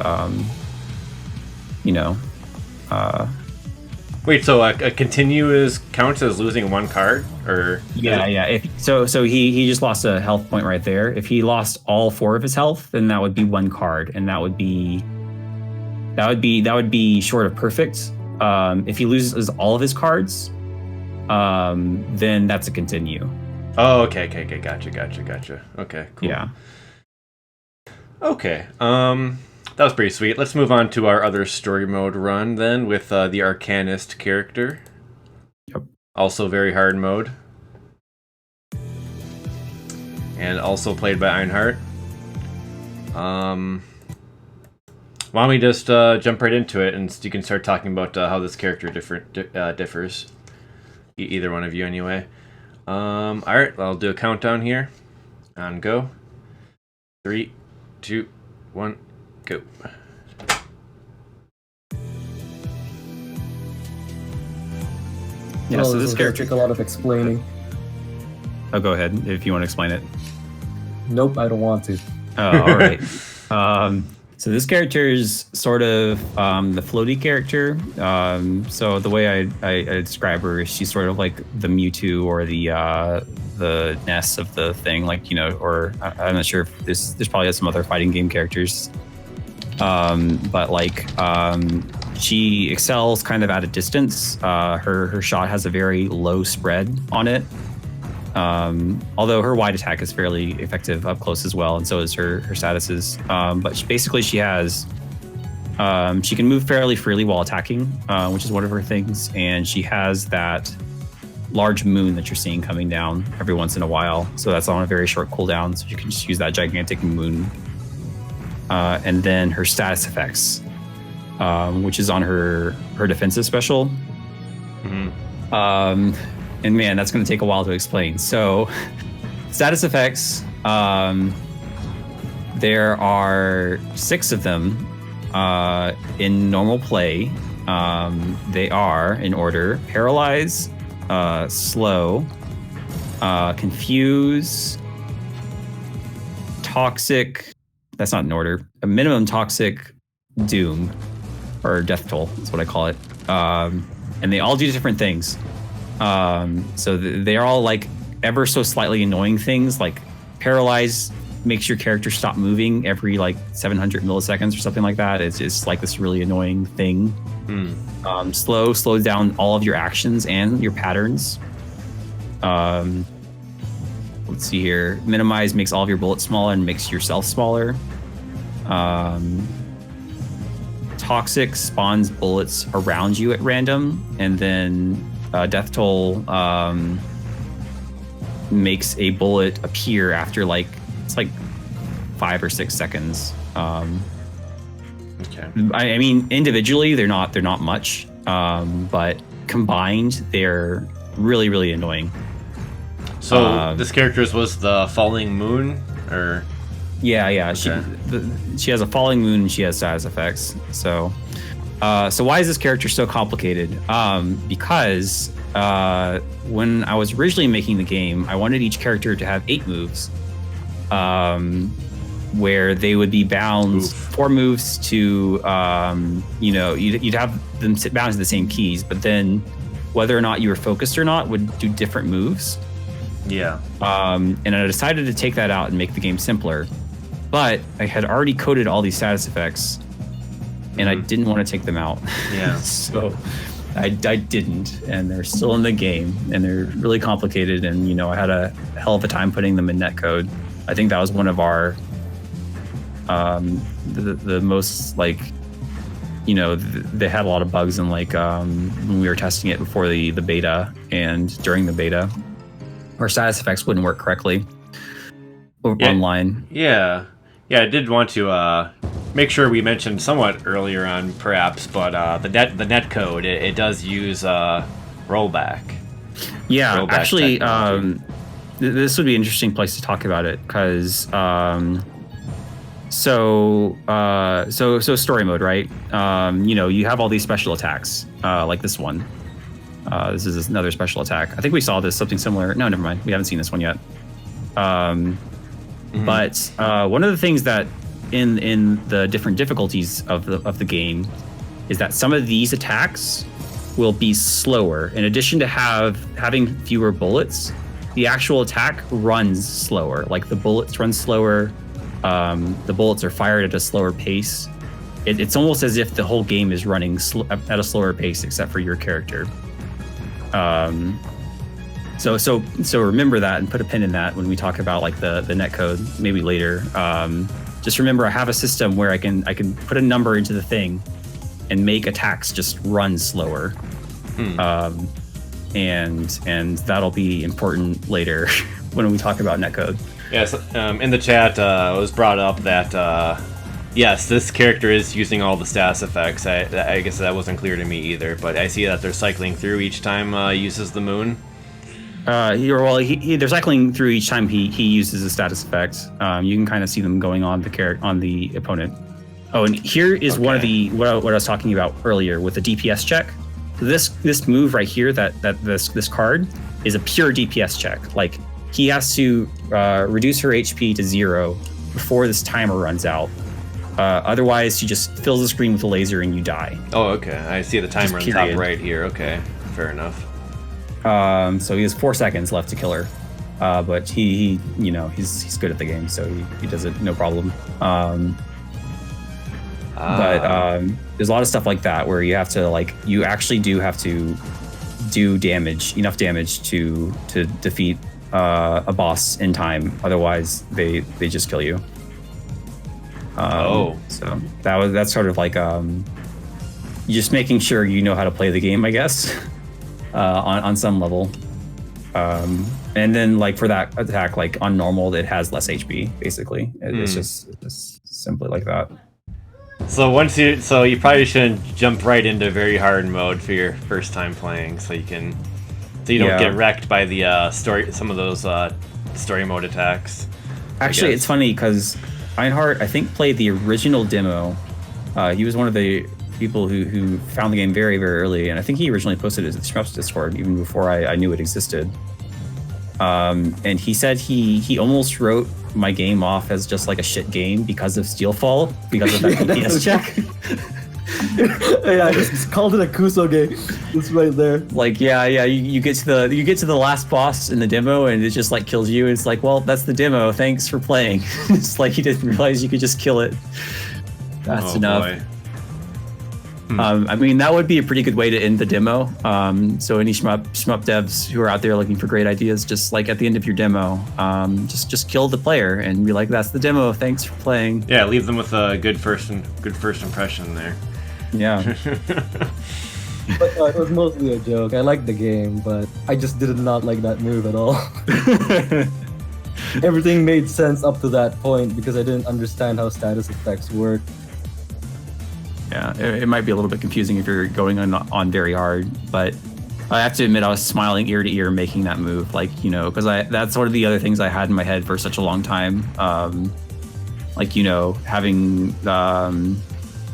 Wait, so a continuous counts as losing 1 card, or? Yeah. So he just lost a health point right there. If he lost all 4 of his health, then that would be 1 card, and that would be short of perfect. If he loses all of his cards, then that's a continue. Oh, okay, gotcha. Okay, cool. Yeah. Okay, that was pretty sweet. Let's move on to our other story mode run then, with the Arcanist character. Yep. Also very hard mode. And also played by Einhart. Why don't we just jump right into it, and you can start talking about how this character differs. Either one of you, anyway. All right, I'll do a countdown here. On go. 3, 2, 1, go. Yeah, so this character take a lot of explaining. Oh, go ahead if you want to explain it. Nope, I don't want to. Oh, all right. So this character is sort of the floaty character. So the way I describe her is she's sort of like the Mewtwo or the Ness of the thing, like, or I'm not sure if there's probably some other fighting game characters. But like she excels kind of at a distance. Her shot has a very low spread on it. Although her wide attack is fairly effective up close as well, and so is her statuses. But she has, she can move fairly freely while attacking, which is one of her things. And she has that large moon that you're seeing coming down every once in a while. So that's on a very short cooldown, so you can just use that gigantic moon. And then her status effects, which is on her defensive special. Mm-hmm. And man, that's going to take a while to explain. So, status effects, there are 6 of them in normal play. They are, in order, Paralyze, Slow, Confuse, Toxic, that's not in order, a minimum Toxic, Doom, or Death Toll, that's what I call it. And they all do different things. So they are all like ever so slightly annoying things. Like Paralyze makes your character stop moving every like 700 milliseconds or something like that. It's just like this really annoying thing. Slow slows down all of your actions and your patterns. Let's see here. Minimize makes all of your bullets smaller and makes yourself smaller. Toxic spawns bullets around you at random, and then Death Toll makes a bullet appear after it's like 5 or 6 seconds. Okay. I mean, individually they're not much, but combined they're really, really annoying. So this character's was the Falling Moon, or? Yeah. Okay. She has a falling moon and she has status effects. So why is this character so complicated? Because when I was originally making the game, I wanted each character to have 8 moves, where they would be bound 4 moves to, you'd have them sit bound to the same keys, but then whether or not you were focused or not would do different moves. Yeah. And I decided to take that out and make the game simpler. But I had already coded all these status effects, and I didn't want to take them out. Yeah. So I didn't, and they're still in the game, and they're really complicated. And I had a hell of a time putting them in netcode. I think that was one of our the most they had a lot of bugs, and when we were testing it before the beta and during the beta, our status effects wouldn't work correctly online. Yeah, I did want to make sure we mentioned somewhat earlier on, perhaps, but the netcode it does use rollback. Yeah, rollback actually, technology. this would be an interesting place to talk about it because so story mode, right? You have all these special attacks, like this one. This is another special attack. I think we saw something similar. No, never mind. We haven't seen this one yet. But one of the things that in the different difficulties of the game is that some of these attacks will be slower. In addition to having fewer bullets, the actual attack runs slower. Like the bullets run slower. The bullets are fired at a slower pace. It's almost as if the whole game is running at a slower pace, except for your character. So remember that and put a pin in that when we talk about the netcode, maybe later. Just remember, I have a system where I can put a number into the thing and make attacks just run slower. And that'll be important later when we talk about netcode. Yes, in the chat it was brought up that yes, this character is using all the status effects. I guess that wasn't clear to me either, but I see that they're cycling through each time he uses the moon. They're cycling through each time he uses a status effect. You can kind of see them going on the opponent. Oh, and here is one of the what I was talking about earlier with the DPS check. So this move right here, this card is a pure DPS check. Like he has to reduce her HP to 0 before this timer runs out. Otherwise, she just fills the screen with a laser and you die. Oh, okay. I see the timer on the top right here. Okay, fair enough. So he has 4 seconds left to kill her, but he's good at the game, so he does it no problem. But there's a lot of stuff like that where you have to you actually do have to do enough damage to defeat a boss in time. Otherwise, they just kill you. So that's sort of just making sure you know how to play the game, I guess. On some level, and then for that attack, on normal, it has less HP. Basically, it's just simply like that. So you probably shouldn't jump right into very hard mode for your first time playing, so you don't get wrecked by the some of those story mode attacks. Actually, it's funny because Einhart, I think, played the original demo. He was one of the people who found the game very, very early, and I think he originally posted it to the Shmups Discord even before I knew it existed. And he said he almost wrote my game off as just a shit game because of Steelfall, because of that DPS check. Yeah, I just called it a Kuso game. It's right there. You get to the last boss in the demo and it just kills you. It's well, that's the demo. Thanks for playing. It's you didn't realize you could just kill it. That's enough. Boy. I mean, that would be a pretty good way to end the demo. So any shmup devs who are out there looking for great ideas, just at the end of your demo, just kill the player and be that's the demo. Thanks for playing. Yeah, leave them with a good first impression there. Yeah. But it was mostly a joke. I liked the game, but I just did not like that move at all. Everything made sense up to that point because I didn't understand how status effects work. Yeah, it might be a little bit confusing if you're going on very hard, but I have to admit I was smiling ear to ear making that move, like, you know, because that's one of the other things I had in my head for such a long time. Like, you know, having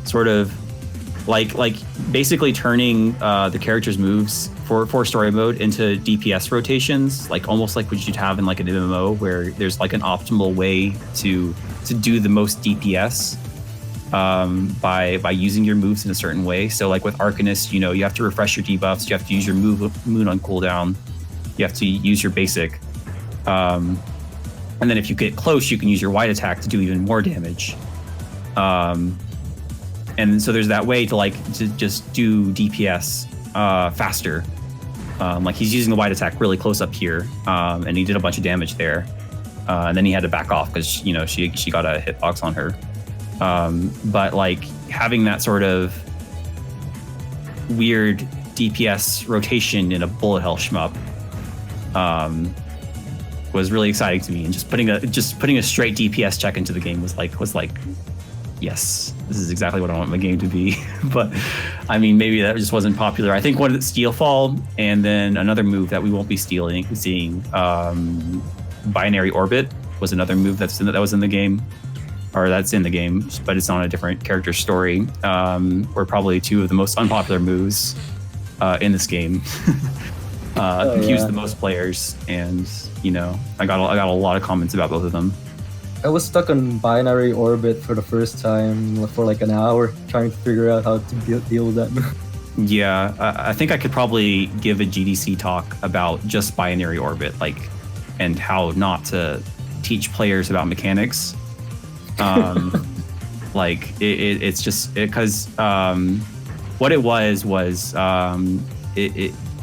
sort of like basically turning the character's moves for story mode into DPS rotations, like almost like what you'd have in like an MMO where there's like an optimal way to do the most DPS by using your moves in a certain way. So like with Arcanist, you know, you have to refresh your debuffs, you have to use your moon on cooldown, you have to use your basic. And then if you get close, you can use your wide attack to do even more damage. And so there's that way to just do DPS faster. Like he's using the wide attack really close up here, and he did a bunch of damage there. And then he had to back off because, you know, she got a hitbox on her. But like having that sort of weird DPS rotation in a bullet hell shmup was really exciting to me, and just putting a straight DPS check into the game was like yes, this is exactly what I want my game to be. But I mean, maybe that just wasn't popular. I think one of the Steelfall, and then another move that we won't be seeing, Binary Orbit was another move that was in the game, or that's in the game, but it's on a different character story. Were probably two of the most unpopular moves in this game. Confused the most players, and you know, I got a lot of comments about both of them. I was stuck on Binary Orbit for the first time for like an hour trying to figure out how to deal with that move. Yeah, I think I could probably give a GDC talk about just Binary Orbit, like, and how not to teach players about mechanics. Like it's just because what it was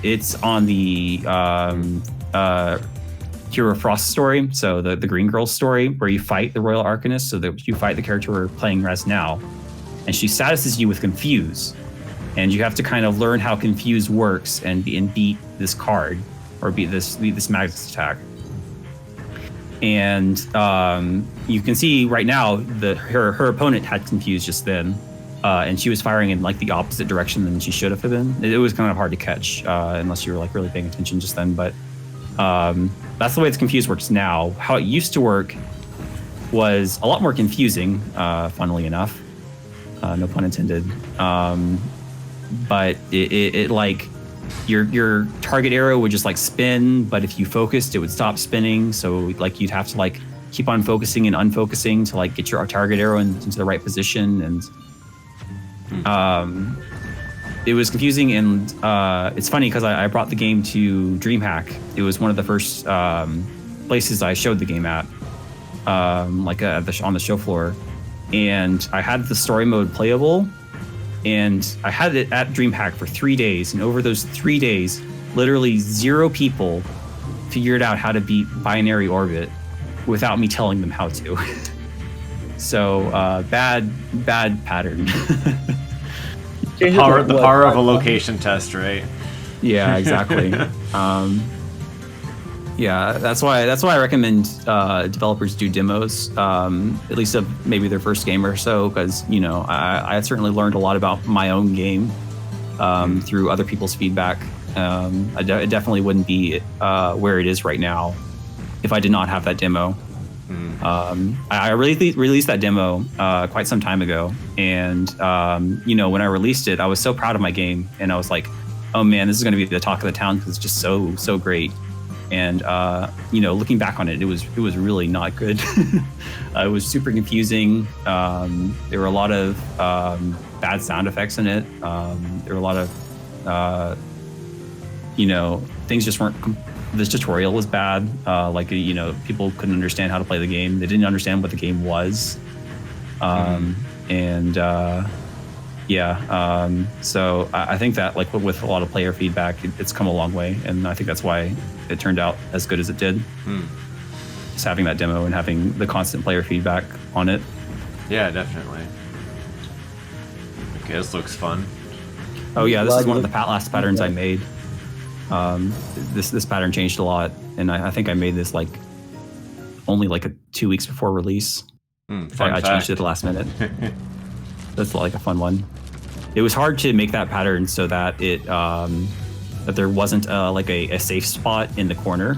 it's on the Hero Frost story, so the Green Girl story, where you fight the Royal Arcanist, so that you fight the character we're playing as now, and she statuses you with Confuse, and you have to kind of learn how Confuse works and beat this card, or beat this Magus attack. And you can see right now that her opponent had Confuse just then, and she was firing in like the opposite direction than she should have been. It was kind of hard to catch unless you were like really paying attention just then, but that's the way Confuse works now. How it used to work was a lot more confusing, funnily enough. No pun intended. But it like your target arrow would just like spin, but if you focused, it would stop spinning. So like you'd have to like keep on focusing and unfocusing to like get your target arrow into the right position, and it was confusing, and it's funny because I brought the game to DreamHack. It was one of the first places I showed the game at, on the show floor, and I had the story mode playable, and I had it at DreamHack for 3 days, and over those 3 days, literally 0 people figured out how to beat Binary Orbit without me telling them how to. So bad pattern. The power of a location test, right? Yeah, exactly. Yeah, that's why I recommend developers do demos, at least of maybe their first game or so, because you know I certainly learned a lot about my own game through other people's feedback. It definitely wouldn't be where it is right now if I did not have that demo. I released that demo quite some time ago, and you know, when I released it, I was so proud of my game, and I was like, "Oh man, this is going to be the talk of the town because it's just so great." And you know, looking back on it, it was really not good. It was super confusing. There were a lot of bad sound effects in it. There were a lot of you know, things just weren't. This tutorial was bad. Like, you know, people couldn't understand how to play the game. They didn't understand what the game was. So I think that like with a lot of player feedback, it's come a long way. And I think that's why it turned out as good as it did. Just having that demo and having the constant player feedback on it. Yeah, definitely. This looks fun. Oh yeah, this is one of the last patterns I made. This pattern changed a lot, and I think I made this like only like 2 weeks before release. I changed it at the last minute. That's like a fun one. It was hard to make that pattern so that it that there wasn't like a safe spot in the corner.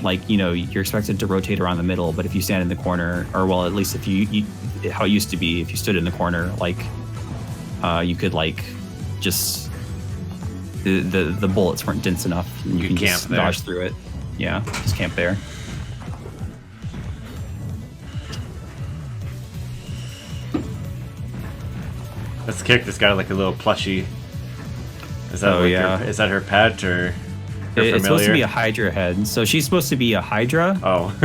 Like, you know, you're expected to rotate around the middle, but if you stand in the corner, or well, at least if you how it used to be, if you stood in the corner, like you could like just the bullets weren't dense enough, and you can just dodge through it. Yeah, just camp there. This character's got like a little plushie. Is that is that her pet or? It's supposed to be a Hydra head, so she's supposed to be a Hydra. Oh,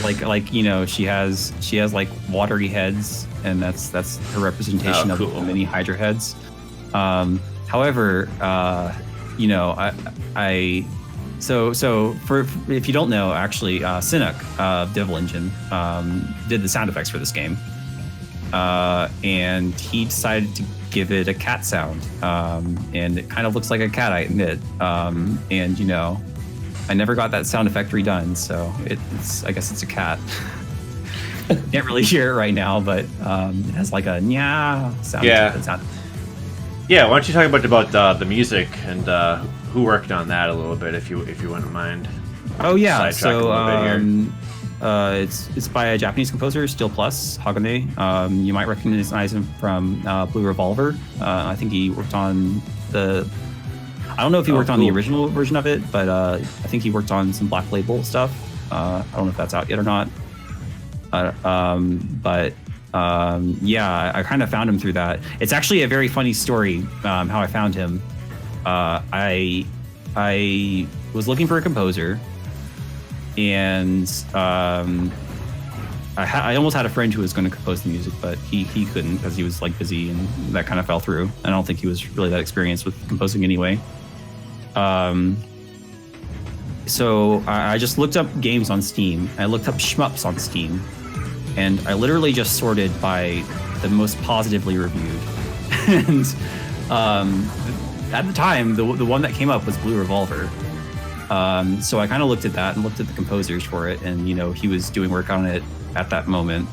like you know, she has like watery heads, and that's her representation of the mini Hydra heads. However, you know, so for if you don't know, actually, Cynic of Devil Engine did the sound effects for this game, and he decided to give it a cat sound, and it kind of looks like a cat, I admit. And you know, I never got that sound effect redone, so I guess it's a cat. Can't really hear it right now, but it has like a nya sound. Yeah, why don't you talk about the music and who worked on that a little bit, if you wouldn't mind. Oh yeah, so it's by a Japanese composer, Still Plus Hagane. You might recognize him from Blue Revolver. I think he worked on I don't know if he worked on the original version of it, but I think he worked on some Black Label stuff. I don't know if that's out yet or not. Yeah, I kind of found him through that. It's actually a very funny story how I found him. I was looking for a composer, and I almost had a friend who was going to compose the music, but he couldn't because he was like busy, and that kind of fell through. I don't think he was really that experienced with composing anyway. So I just looked up games on Steam. I looked up shmups on Steam, and I literally just sorted by the most positively reviewed. And at the time, the one that came up was Blue Revolver. So I kind of looked at that and looked at the composers for it, and you know, he was doing work on it at that moment.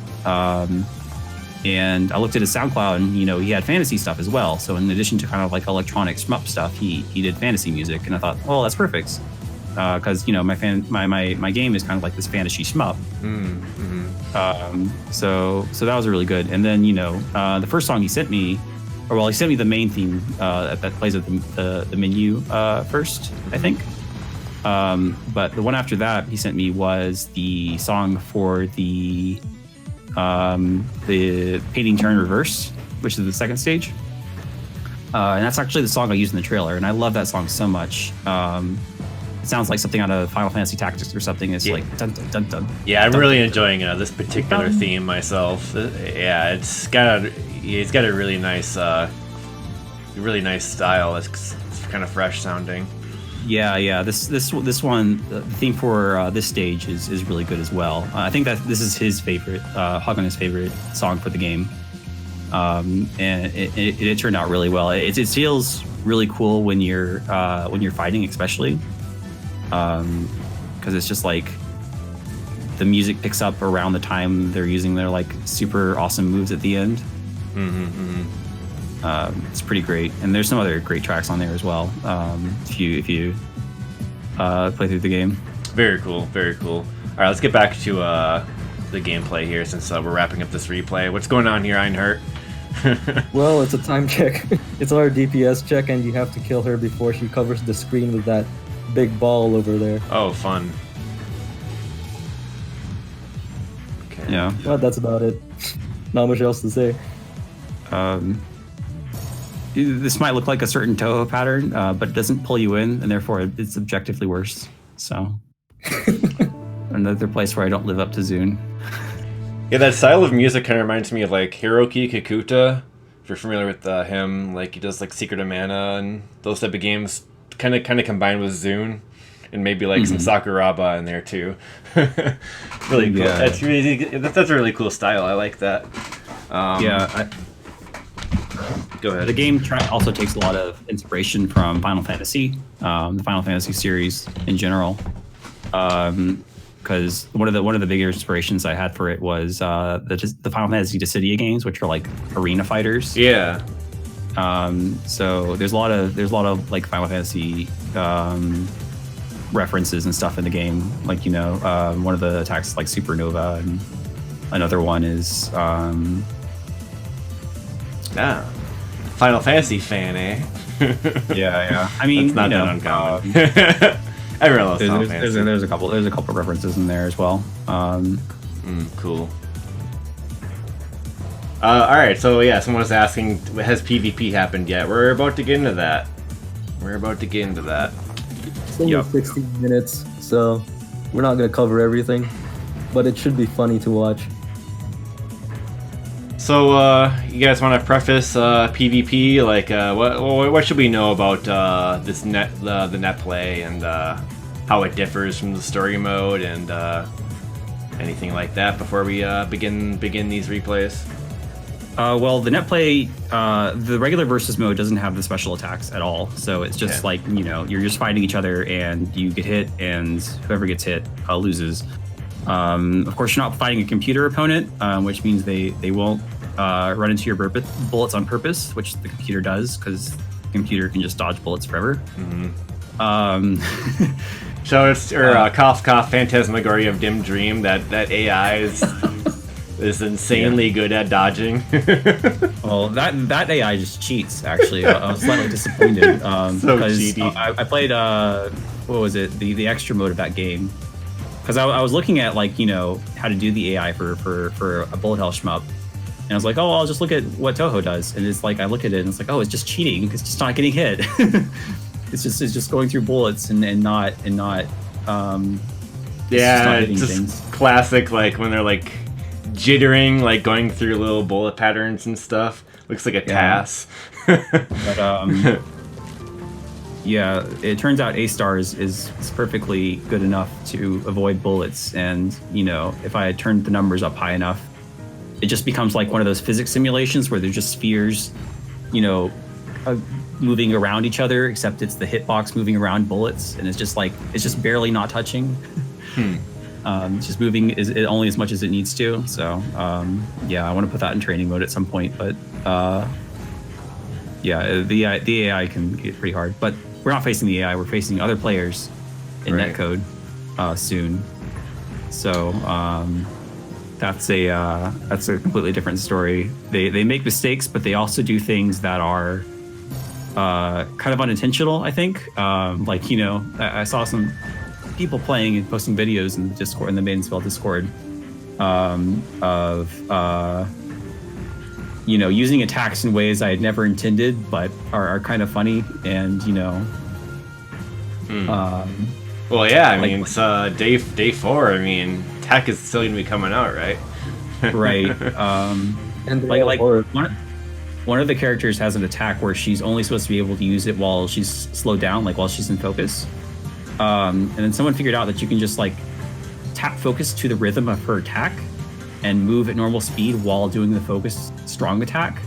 And I looked at his SoundCloud, and you know, he had fantasy stuff as well. So in addition to kind of like electronic shmup stuff, he did fantasy music, and I thought, well, that's perfect, because you know, my game is kind of like this fantasy shmup. So that was really good. And then you know, the first song he sent me, he sent me the main theme that plays at the menu first, I think. But the one after that he sent me was the song for the painting turn reverse, which is the second stage. And that's actually the song I used in the trailer, and I love that song so much. It sounds like something out of Final Fantasy Tactics or something. It's like dun dun dun dun. Yeah, I'm really enjoying this particular theme myself. Yeah, he's got a really nice style. It's kind of fresh sounding. Yeah. This one, the theme for this stage is really good as well. I think that this is his favorite, Hagane's favorite song for the game, and it turned out really well. It feels really cool when you're fighting, especially, because it's just like the music picks up around the time they're using their like super awesome moves at the end. It's pretty great, and there's some other great tracks on there as well. If you play through the game. Very cool. All right, let's get back to the gameplay here, since we're wrapping up this replay. What's going on here, Einhart? Well, it's a time check. It's our DPS check, and you have to kill her before she covers the screen with that big ball over there. Oh, fun. Okay. Yeah. Well, that's about it. Not much else to say. This might look like a certain Toho pattern, but it doesn't pull you in, and therefore it's objectively worse. So, another place where I don't live up to Zune. Yeah, that style of music kind of reminds me of like Hiroki Kikuta. If you're familiar with him, like he does like Secret of Mana and those type of games, kind of combined with Zune, and maybe like some Sakuraba in there too. Really cool. Yeah. That's a really cool style. I like that. Go ahead. The game also takes a lot of inspiration from Final Fantasy, the Final Fantasy series in general. Because one of the bigger inspirations I had for it was the Final Fantasy Dissidia games, which are like arena fighters. Yeah. So there's a lot of like Final Fantasy references and stuff in the game. Like one of the attacks is like Supernova, and another one is Final Fantasy fan, eh? yeah. I mean, it's not that uncommon. I realize there's a couple references in there as well. Cool. All right, so yeah, someone was asking, has PvP happened yet? We're about to get into that. It's only 16 minutes, so we're not gonna cover everything, but it should be funny to watch. So, you guys want to preface PvP? Like, what should we know about this the net play and how it differs from the story mode and anything like that before we begin these replays? Well, the net play, the regular versus mode doesn't have the special attacks at all. So it's just like you're just fighting each other and you get hit, and whoever gets hit loses. Of course, you're not fighting a computer opponent, which means they won't run into your bullets on purpose, which the computer does, because the computer can just dodge bullets forever. So it's cough cough phantasmagoria of dim dream that AI is insanely good at dodging. Well, that AI just cheats. Actually, I was slightly disappointed because cheaty. I played what was it, the extra mode of that game. Because I was looking at how to do the AI for a bullet hell shmup, and I was like, oh, I'll just look at what Toho does, and it's like I look at it and it's like, oh, it's just cheating. It's just not getting hit. it's just going through bullets and not. It's just classic, like when they're like jittering, like going through little bullet patterns and stuff. Looks like a TAS. But yeah, it turns out A-star is perfectly good enough to avoid bullets, and if I had turned the numbers up high enough, it just becomes like one of those physics simulations where there's just spheres, moving around each other, except it's the hitbox moving around bullets, and it's just barely not touching. It's just moving only as much as it needs to. So I want to put that in training mode at some point, but the AI can get pretty hard, but we're not facing the AI, we're facing other players in netcode soon. So that's a completely different story. They make mistakes, but they also do things that are kind of unintentional, I think. I saw some people playing and posting videos in the Discord, in the Maiden Spell Discord, of using attacks in ways I had never intended, but are kind of funny, and well, yeah, I mean, it's day 4. I mean, tech is still gonna be coming out, right? Right. And one of the characters has an attack where she's only supposed to be able to use it while she's slowed down, like while she's in focus. And then someone figured out that you can just tap focus to the rhythm of her attack and move at normal speed while doing the focus strong attack,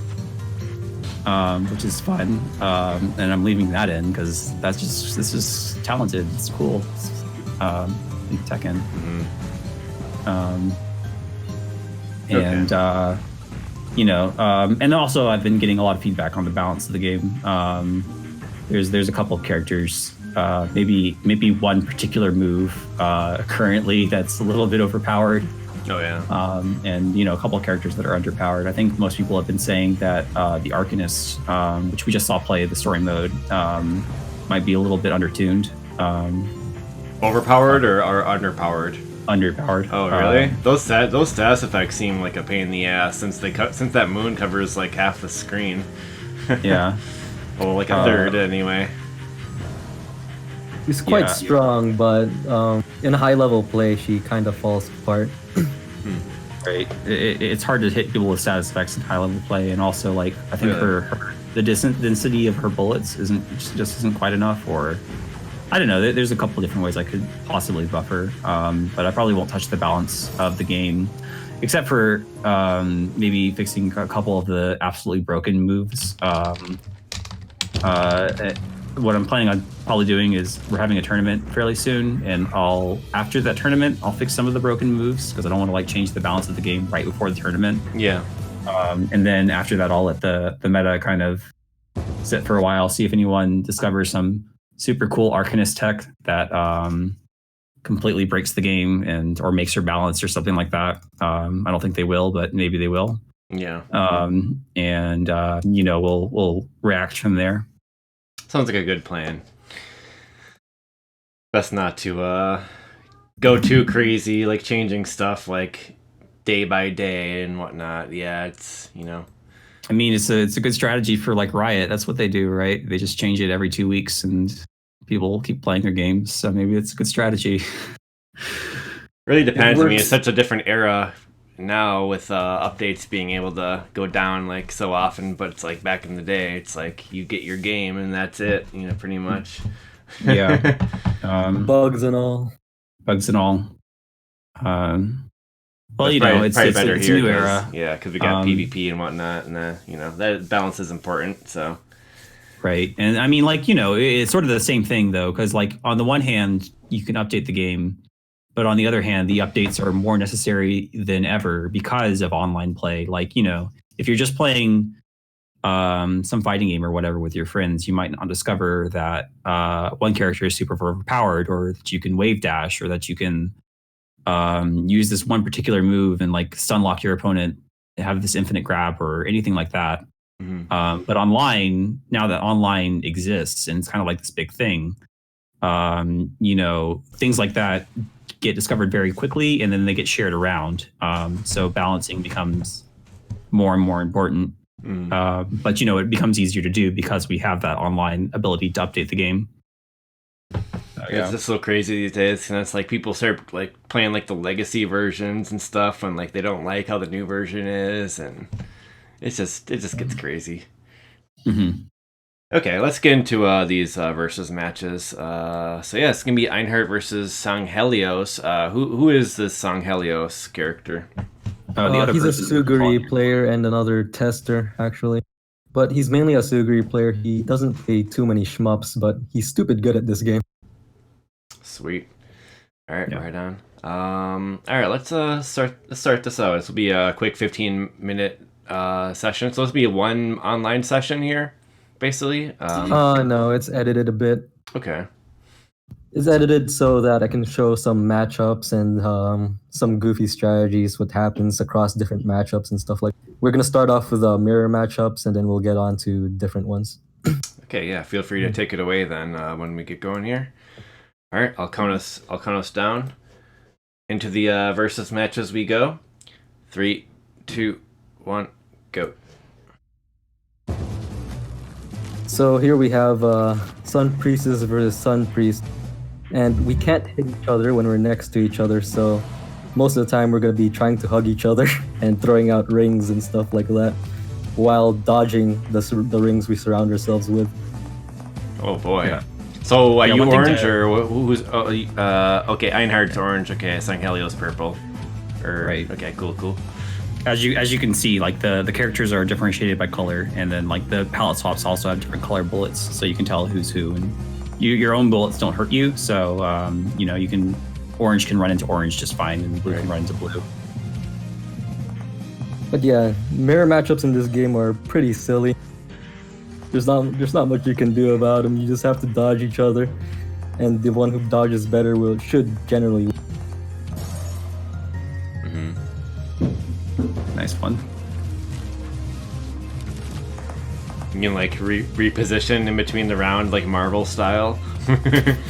which is fun. And I'm leaving that in because this is talented. It's cool. In Tekken. And also I've been getting a lot of feedback on the balance of the game. There's a couple of characters, maybe one particular move currently that's a little bit overpowered. Oh yeah. And a couple of characters that are underpowered. I think most people have been saying that the Arcanist, which we just saw play the story mode, might be a little bit undertuned. Overpowered or underpowered? Underpowered. Oh really? Those status effects seem like a pain in the ass since that moon covers like half the screen. Yeah. Well, like a third anyway. She's quite strong, but in high level play, she kind of falls apart. Right. It's hard to hit people with status effects in high level play, and also I think the density of her bullets isn't quite enough, or I don't know. There's a couple of different ways I could possibly buffer, but I probably won't touch the balance of the game. except for maybe fixing a couple of the absolutely broken moves. What I'm planning on probably doing is we're having a tournament fairly soon, and after that tournament I'll fix some of the broken moves because I don't want to like change the balance of the game right before the tournament. Yeah. And then after that I'll let the meta kind of sit for a while, see if anyone discovers some super cool Arcanist tech that completely breaks the game or makes her balance or something like that. I don't think they will, but maybe they will. Yeah. We'll react from there. Sounds like a good plan. Best not to go too crazy, like changing stuff like day by day and whatnot. Yeah, it's I mean, it's a good strategy for like Riot. That's what they do, right? They just change it every 2 weeks, and people keep playing their games. So maybe it's a good strategy. Really depends. I mean, it's such a different era now with updates being able to go down like so often, but it's like back in the day, it's like you get your game and that's it, pretty much. Yeah. Bugs and all. Well, it's better it's here, a new era. Yeah, because we got PvP and whatnot, and that balance is important. So, right, and I mean, like it's sort of the same thing though, because like on the one hand, you can update the game, but on the other hand, the updates are more necessary than ever because of online play. Like if you're just playing some fighting game or whatever with your friends, you might not discover that one character is super overpowered, or that you can wave dash, or that you can use this one particular move and like stun lock your opponent, have this infinite grab or anything like that. Mm-hmm. But online, now that online exists and it's kind of like this big thing, things like that get discovered very quickly and then they get shared around. So balancing becomes more and more important. But it becomes easier to do because we have that online ability to update the game. It's just so crazy these days, and it's like people start like playing like the legacy versions and stuff, and like they don't like how the new version is, and it just gets crazy. Mm-hmm. Okay, let's get into these versus matches. So yeah, it's gonna be Einhart versus Sanghelios. Who is this Sanghelios character? He's a Suguri player and another tester, actually. But he's mainly a Suguri player. He doesn't play too many shmups, but he's stupid good at this game. Sweet. All right, right on. All right, let's start this out. This will be a quick 15-minute session. So this will be one online session here, basically. No, it's edited a bit. Okay. It's edited so that I can show some matchups and some goofy strategies, what happens across different matchups and stuff like that. We're going to start off with mirror matchups, and then we'll get on to different ones. Okay, yeah, feel free to take it away then when we get going here. All right, I'll count us down. Into the versus matches we go. 3, 2, 1, go. So here we have Sun Priestess versus Sun Priest. And we can't hit each other when we're next to each other, so most of the time we're going to be trying to hug each other and throwing out rings and stuff like that while dodging the rings we surround ourselves with. Oh boy. Yeah. So are you orange or who's... okay, Einhart's orange, okay, Sanghelios purple. Right. Okay, cool. As you can see, like the characters are differentiated by color, and then like the palette swaps also have different color bullets, so you can tell who's who. And your own bullets don't hurt you, so orange can run into orange just fine, and blue can run into blue. But yeah, mirror matchups in this game are pretty silly. There's not much you can do about them. You just have to dodge each other, and the one who dodges better should generally win. Mm-hmm. Nice one. You can like reposition in between the round, like Marvel style.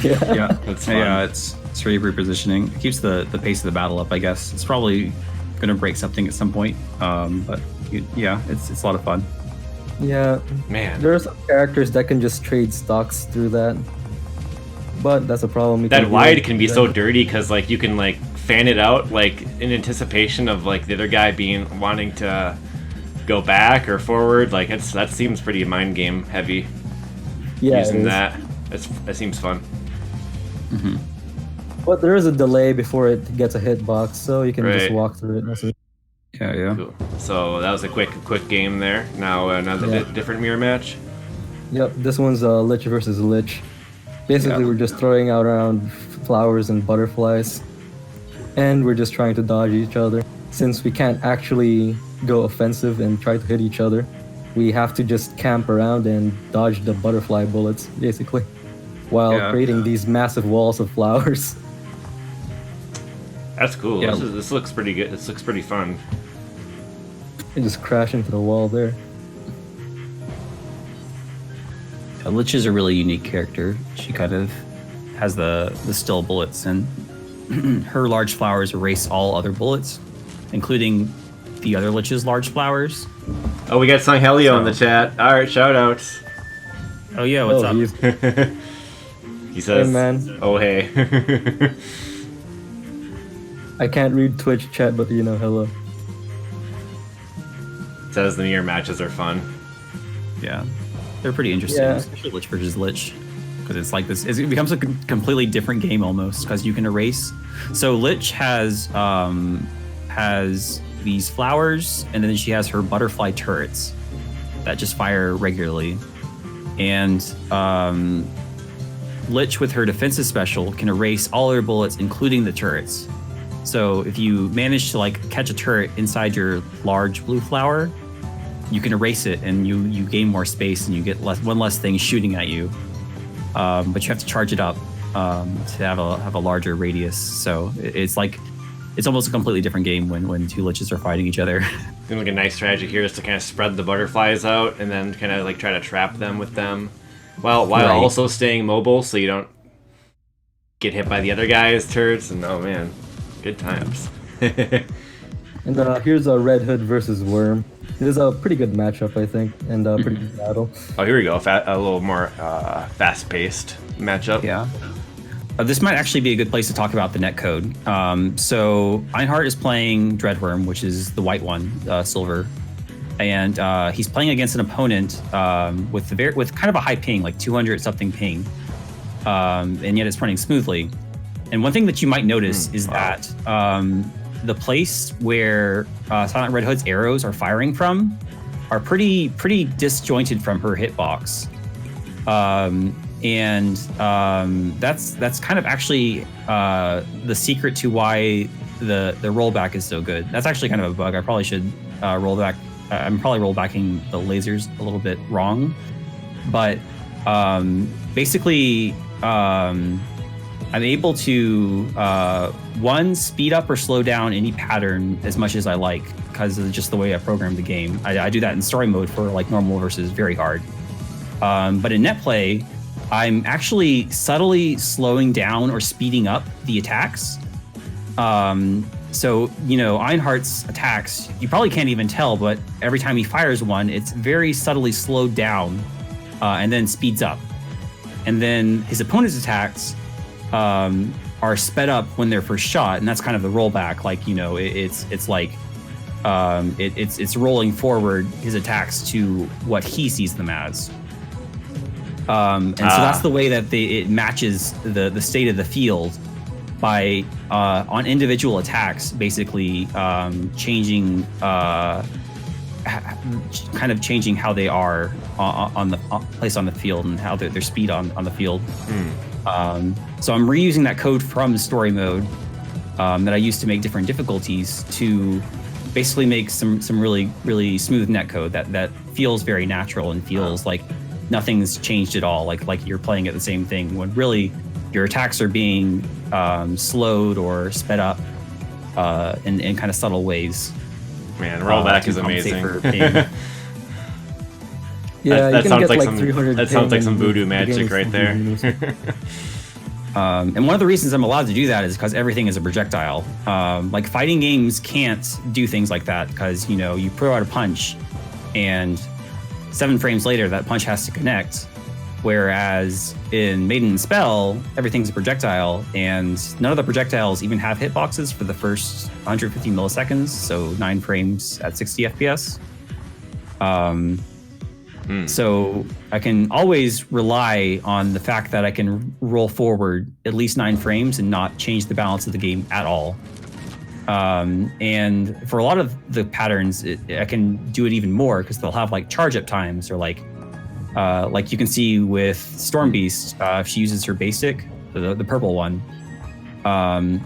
Yeah, that's fun. Yeah, it's really repositioning. It keeps the pace of the battle up, I guess. It's probably gonna break something at some point, but it's a lot of fun. Yeah, man. There are some characters that can just trade stocks through that, but that's a problem. That wide can be so dirty because like you can like fan it out like in anticipation of like the other guy wanting to go back or forward. Like that seems pretty mind game heavy. Yeah, using that seems fun. Mm-hmm. But there is a delay before it gets a hitbox, so you can just walk through it. Yeah. Cool. So that was a quick game there. Now another different mirror match. Yep, this one's Lich versus Lich. Basically, we're just throwing out around flowers and butterflies, and we're just trying to dodge each other. Since we can't actually go offensive and try to hit each other, we have to just camp around and dodge the butterfly bullets, basically, while creating these massive walls of flowers. That's cool. Yeah. This looks pretty good. This looks pretty fun. And just crash into the wall there. Lich is a really unique character. She kind of has the still bullets, and her large flowers erase all other bullets, including the other Lich's large flowers. Oh, we got Sanghelio in the chat. All right, shout outs. Oh yeah, what's up? He says, Hey, man. "Oh hey." I can't read Twitch chat, but hello. Says the mirror matches are fun. Yeah, they're pretty interesting, especially Lich versus Lich, because it's like this. It becomes a completely different game almost, because you can erase. So Lich has these flowers, and then she has her butterfly turrets that just fire regularly, and Lich with her defensive special can erase all her bullets, including the turrets. So if you manage to catch a turret inside your large blue flower, you can erase it, and you gain more space, and you get one less thing shooting at you. But you have to charge it up to have a larger radius. So it's almost a completely different game when two Liches are fighting each other. I think a nice strategy here is to kind of spread the butterflies out and then kind of try to trap them with them, while also staying mobile so you don't get hit by the other guy's turrets. And oh man, good times. And here's a Red Hood versus Worm. It is a pretty good matchup, I think, and a pretty good battle. Oh, here we go. A little more fast-paced matchup. Yeah. This might actually be a good place to talk about the netcode. So Einhart is playing Dreadworm, which is the white one, silver, and he's playing against an opponent with kind of a high ping, like 200 something ping, and yet it's running smoothly. And one thing that you might notice is that the place where Silent Red Hood's arrows are firing from are pretty disjointed from her hitbox. And that's kind of actually the secret to why the rollback is so good. That's actually kind of a bug. I probably should roll back. I'm probably rollbacking the lasers a little bit wrong, but basically I'm able to one, speed up or slow down any pattern as much as I like, because of just the way I programmed the game. I do that in story mode for normal versus very hard. But in net play, I'm actually subtly slowing down or speeding up the attacks. So, Einhart's attacks, you probably can't even tell, but every time he fires one, it's very subtly slowed down and then speeds up. And then his opponent's attacks are sped up when they're first shot, and that's kind of the rollback. It's rolling forward his attacks to what he sees them as. So that's the way that it matches the state of the field by on individual attacks, basically changing changing how they are on the placed on the field and how their speed on the field. So I'm reusing that code from story mode that I used to make different difficulties to basically make some really, really smooth netcode that feels very natural and feels like nothing's changed at all, like you're playing at the same thing, when really your attacks are being slowed or sped up in kind of subtle ways. Man, rollback is amazing. Yeah, that sounds like some 300. That sounds like some voodoo magic right there. And one of the reasons I'm allowed to do that is because everything is a projectile. Fighting games can't do things like that because, you throw out a punch and 7 frames later that punch has to connect. Whereas in Maiden Spell, everything's a projectile, and none of the projectiles even have hitboxes for the first 150 milliseconds, so 9 frames at 60 FPS. So I can always rely on the fact that I can roll forward at least 9 frames and not change the balance of the game at all. And for a lot of the patterns, I can do it even more because they'll have like charge up times, or like you can see with Storm Beast, if she uses her basic, the purple one,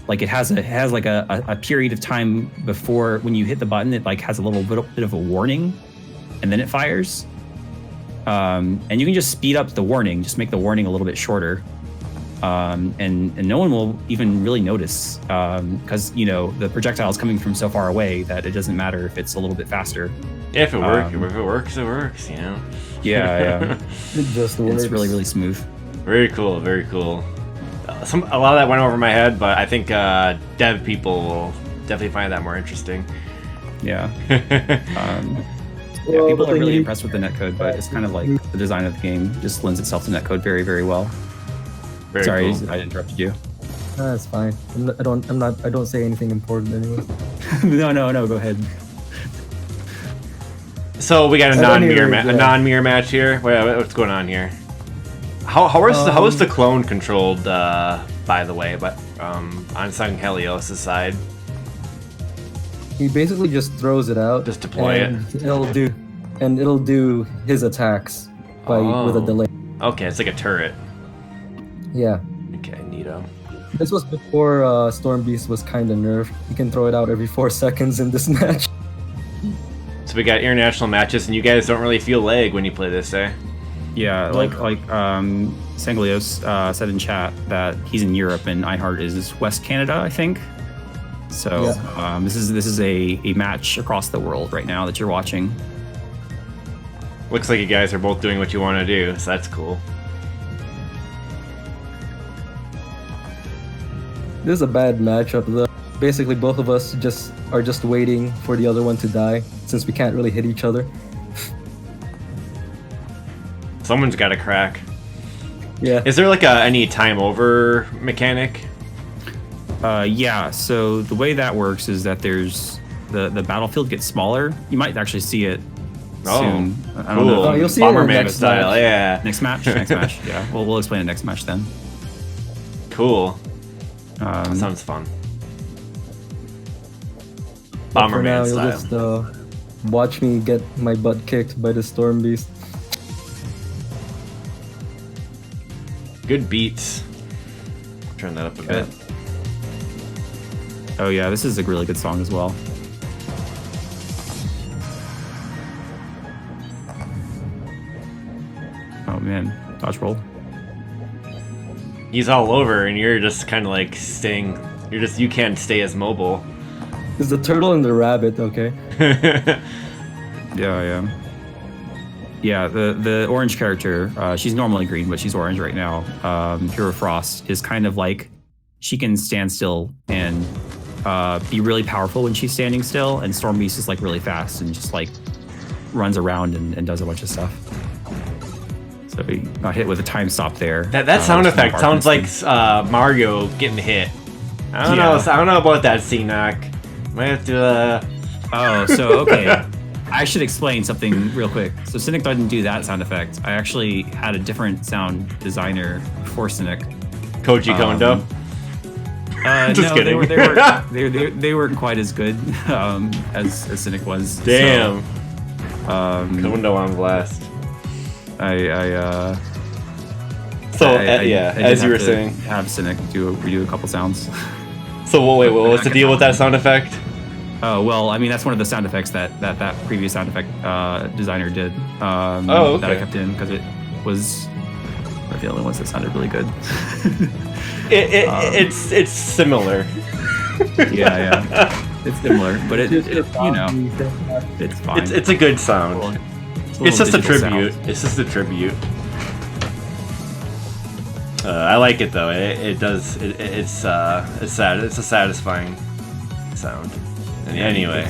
like it has like a period of time before when you hit the button, it like has a little bit of a warning, and then it fires. And you can just speed up the warning, just make the warning a little bit shorter. And no one will even really notice because the projectile is coming from so far away that it doesn't matter if it's a little bit faster. If it works, it works. Yeah. It just works. It's really, really smooth. Very cool. Very cool. A lot of that went over my head, but I think dev people will definitely find that more interesting. Yeah. People are really impressed with the netcode, but it's kind of like the design of the game just lends itself to netcode very, very well. Sorry, cool. I interrupted you. No, that's fine. I don't say anything important anyways. No, go ahead. So we got a non-mirror match here. What's going on here? How is the clone controlled? By the way, but on Sun Helios' side, he basically just throws it out. Just deploy it. It'll do his attacks with a delay. Okay, it's like a turret. Yeah. Okay, neato. This was before Storm Beast was kind of nerfed. You can throw it out every 4 seconds in this match. So we got international matches, and you guys don't really feel lag when you play this, eh? Yeah, like Sanglios said in chat that he's in Europe and Einhart is West Canada, I think. So yeah. This is a match across the world right now that you're watching. Looks like you guys are both doing what you want to do, so that's cool. This is a bad matchup though. Basically both of us are just waiting for the other one to die since we can't really hit each other. Someone's got a crack. Yeah. Is there like any time over mechanic? Yeah, so the way that works is that there's the battlefield gets smaller. You might actually see it soon. I don't know. Oh, you'll see Bomberman it style, match. yeah. Next match? Next match, yeah. We'll explain it next match then. Cool. That sounds fun. Bomberman style. You'll just watch me get my butt kicked by the Storm Beast. Good beats. Turn that up a bit. Oh yeah, this is a really good song as well. Oh man, dodge roll. He's all over, and you're just kind of like staying. You can't stay as mobile. It's the turtle and the rabbit, okay? Yeah. The orange character, she's normally green, but she's orange right now. Hero Frost is kind of like she can stand still and be really powerful when she's standing still, and Storm Beast is like really fast and just like runs around and does a bunch of stuff. So he got hit with a time stop there. That sound effect sounds like Mario getting hit. I don't know. I don't know about that, C-Knock. Might have to. Oh, so okay. I should explain something real quick. So Cynic doesn't do that sound effect. I actually had a different sound designer for Cynic. Koji Kondo. Just kidding. They weren't quite as good as Cynic was. Damn. So, Kondo on blast. As you were saying, have Cynic redo a couple sounds. So wait, what was the deal with that sound effect? Oh well, I mean that's one of the sound effects that previous sound effect designer did. Okay. That I kept in because it was one of the only ones that sounded really good. It's similar. Yeah, it's similar, but it's fine. It's a good sound. It's just a tribute. Sound. It's just a tribute. I like it though. It's sad. It's a satisfying sound. Anyway.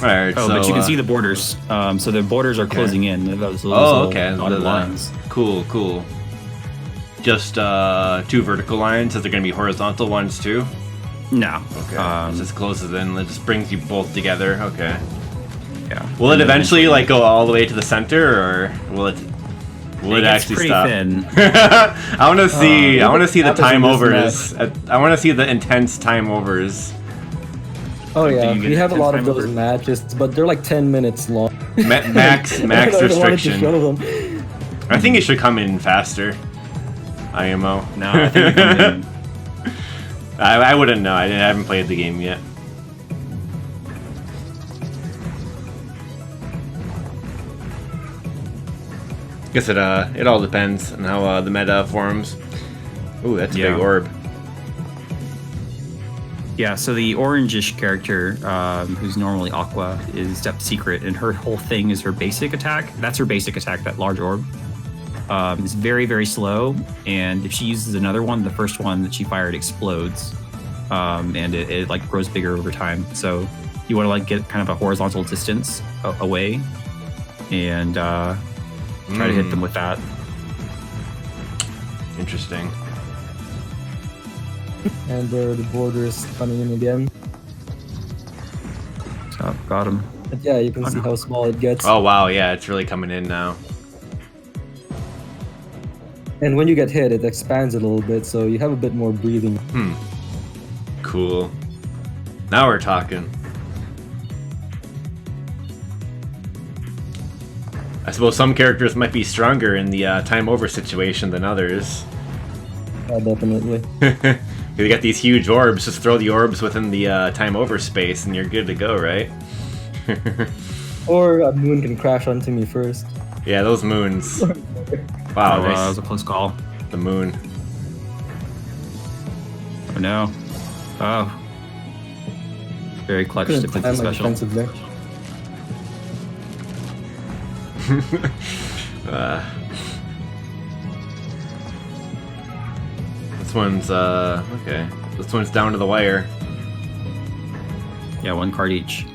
Alright, but you can see the borders. So the borders are closing in. Those okay. Dotted lines. Cool. Just 2 vertical lines. Is there going to be horizontal ones too? No. Okay. It just closes in. It just brings you both together. Okay. Yeah. Will it eventually like go all the way to the center, or will it? Will it actually pretty stop? thin. I want to see. I want to see the happens in time this overs. I want to see the intense time overs. Oh yeah, you get we have a lot of time those over? matches, but they're like 10 minutes long. Max I wanted to restriction. show them. I think it should come in faster. IMO. No, I think it comes in. I wouldn't know. I haven't played the game yet. Guess it all depends on how the meta forms. Ooh, that's a Yeah. big orb. Yeah, so the orangish character, who's normally Aqua, is Depth Secret, and her whole thing is her basic attack. That's her basic attack, that large orb. It's very, very slow, and if she uses another one, the first one that she fired explodes, and it like grows bigger over time. So you want to like get kind of a horizontal distance away, and try to hit them with that. Interesting. And there the border is coming in again. So got him. But yeah, you can see how small it gets. Oh wow, yeah, it's really coming in now. And when you get hit, it expands a little bit, so you have a bit more breathing. Cool. Now we're talking. I suppose some characters might be stronger in the time over situation than others. Yeah, definitely. You got these huge orbs, just throw the orbs within the time over space and you're good to go, right? Or a moon can crash onto me first. Yeah, those moons. Wow, That nice. was a close call. The moon. Oh no. Oh. Very clutch Couldn't defensive time my special. defensive there. This one's okay. This one's down to the wire. Yeah, one card each.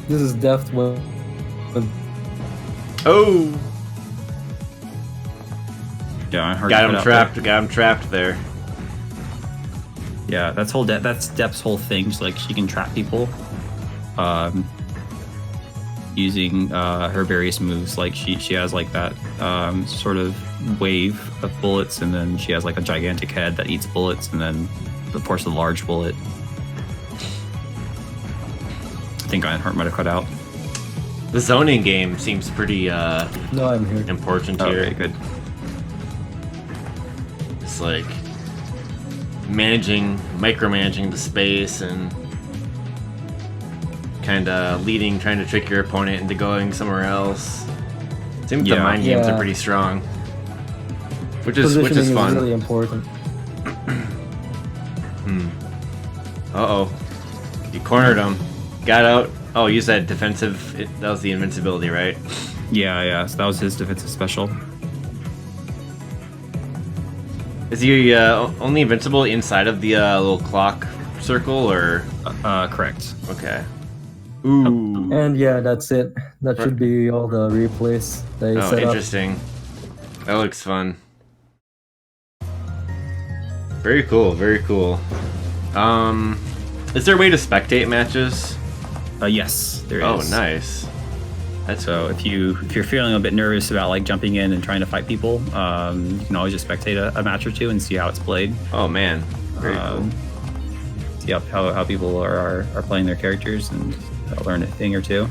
This is deft when Oh, Yeah, hard got to him put out trapped. there. Got him trapped there. Yeah, that's Dep's whole thing. So, like, she can trap people, using her various moves. Like she has like that sort of wave of bullets, and then she has like a gigantic head that eats bullets, and then of course the large bullet. I think Einhart might have cut out. The zoning game seems pretty no, I'm here. important Oh, here. very good. It's like micromanaging the space and kind of trying to trick your opponent into going somewhere else. Seems the Yeah. mind games are Yeah. pretty strong, which is Positioning fun. is really important. Uh-oh. You cornered him. Got out. Oh, use that defensive. That was the invincibility, right? Yeah. So that was his defensive special. Is he only invincible inside of the little clock circle, or? Correct. Okay. Ooh. And yeah, that's it. That should be all the replays they Oh, set up. interesting. That looks fun. Very cool, very cool. Is there a way to spectate matches? Yes, there is. Oh, nice. That's So if you're feeling a bit nervous about like jumping in and trying to fight people, you can always just spectate a match or two and see how it's played. Oh man, very cool. See how people are playing their characters, and learn a thing or two.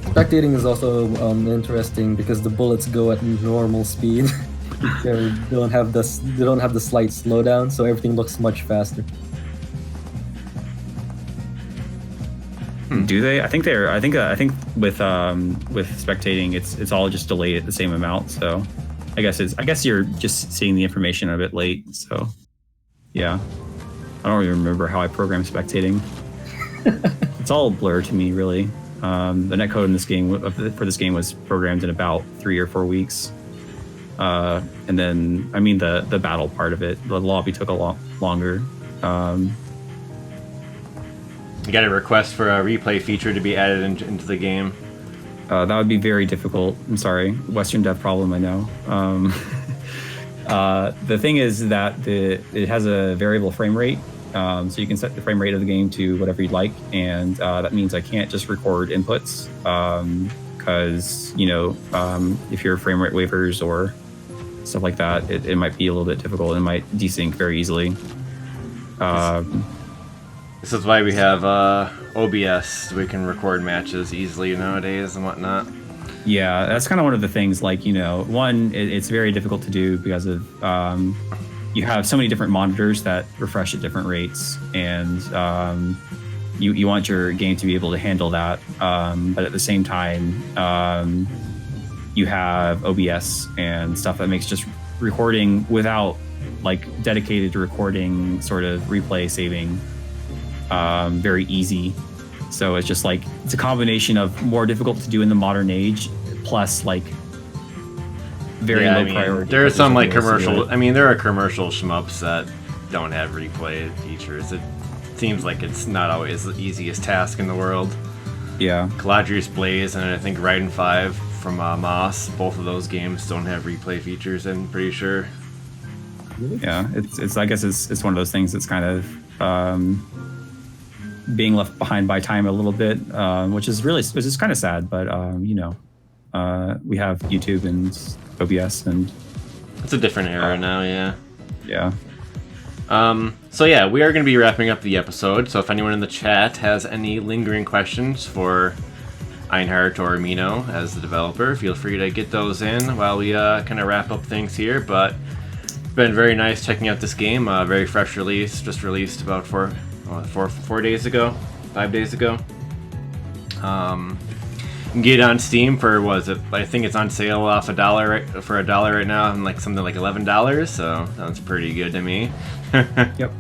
Spectating is also interesting because the bullets go at normal speed. They don't have the slight slowdown, so everything looks much faster. Do they? I think with spectating, it's all just delayed at the same amount. So I guess you're just seeing the information a bit late. So yeah, I don't even remember how I programmed spectating. It's all a blur to me, really. The netcode in this game for this game was programmed in about 3 or 4 weeks, and then the battle part of it, the lobby took a lot longer. You got a request for a replay feature to be added into the game. That would be very difficult. I'm sorry, Western dev problem. I know. The thing is that it has a variable frame rate So you can set the frame rate of the game to whatever you'd like, and that means I can't just record inputs because if your frame rate wavers or stuff like that, it might be a little bit difficult. It might desync very easily. This is why we have OBS, so we can record matches easily nowadays and whatnot. Yeah, that's kind of one of the things. Like, one, it's very difficult to do because of you have so many different monitors that refresh at different rates, and you want your game to be able to handle that. But at the same time, you have OBS and stuff that makes just recording without like dedicated recording sort of replay saving very easy. So it's just like it's a combination of more difficult to do in the modern age, plus like very low priority. There are some like commercial. There are commercial shmups that don't have replay features. It seems like it's not always the easiest task in the world. Yeah, Caladrius Blaze and I think Raiden 5 from Moss. Both of those games don't have replay features. I'm pretty sure. Yeah, it's I guess it's one of those things that's kind of being left behind by time a little bit, which is kind of sad. But we have YouTube and OBS, and it's a different era now. Yeah. So yeah, we are going to be wrapping up the episode. So if anyone in the chat has any lingering questions for Einhart or Mino as the developer, feel free to get those in while we kind of wrap up things here. But it's been very nice checking out this game. Very fresh release, just released about 4 days ago, 5 days ago. You can get it on Steam for I think it's on sale off $1 right now, and like something like $11. So sounds pretty good to me. Yep,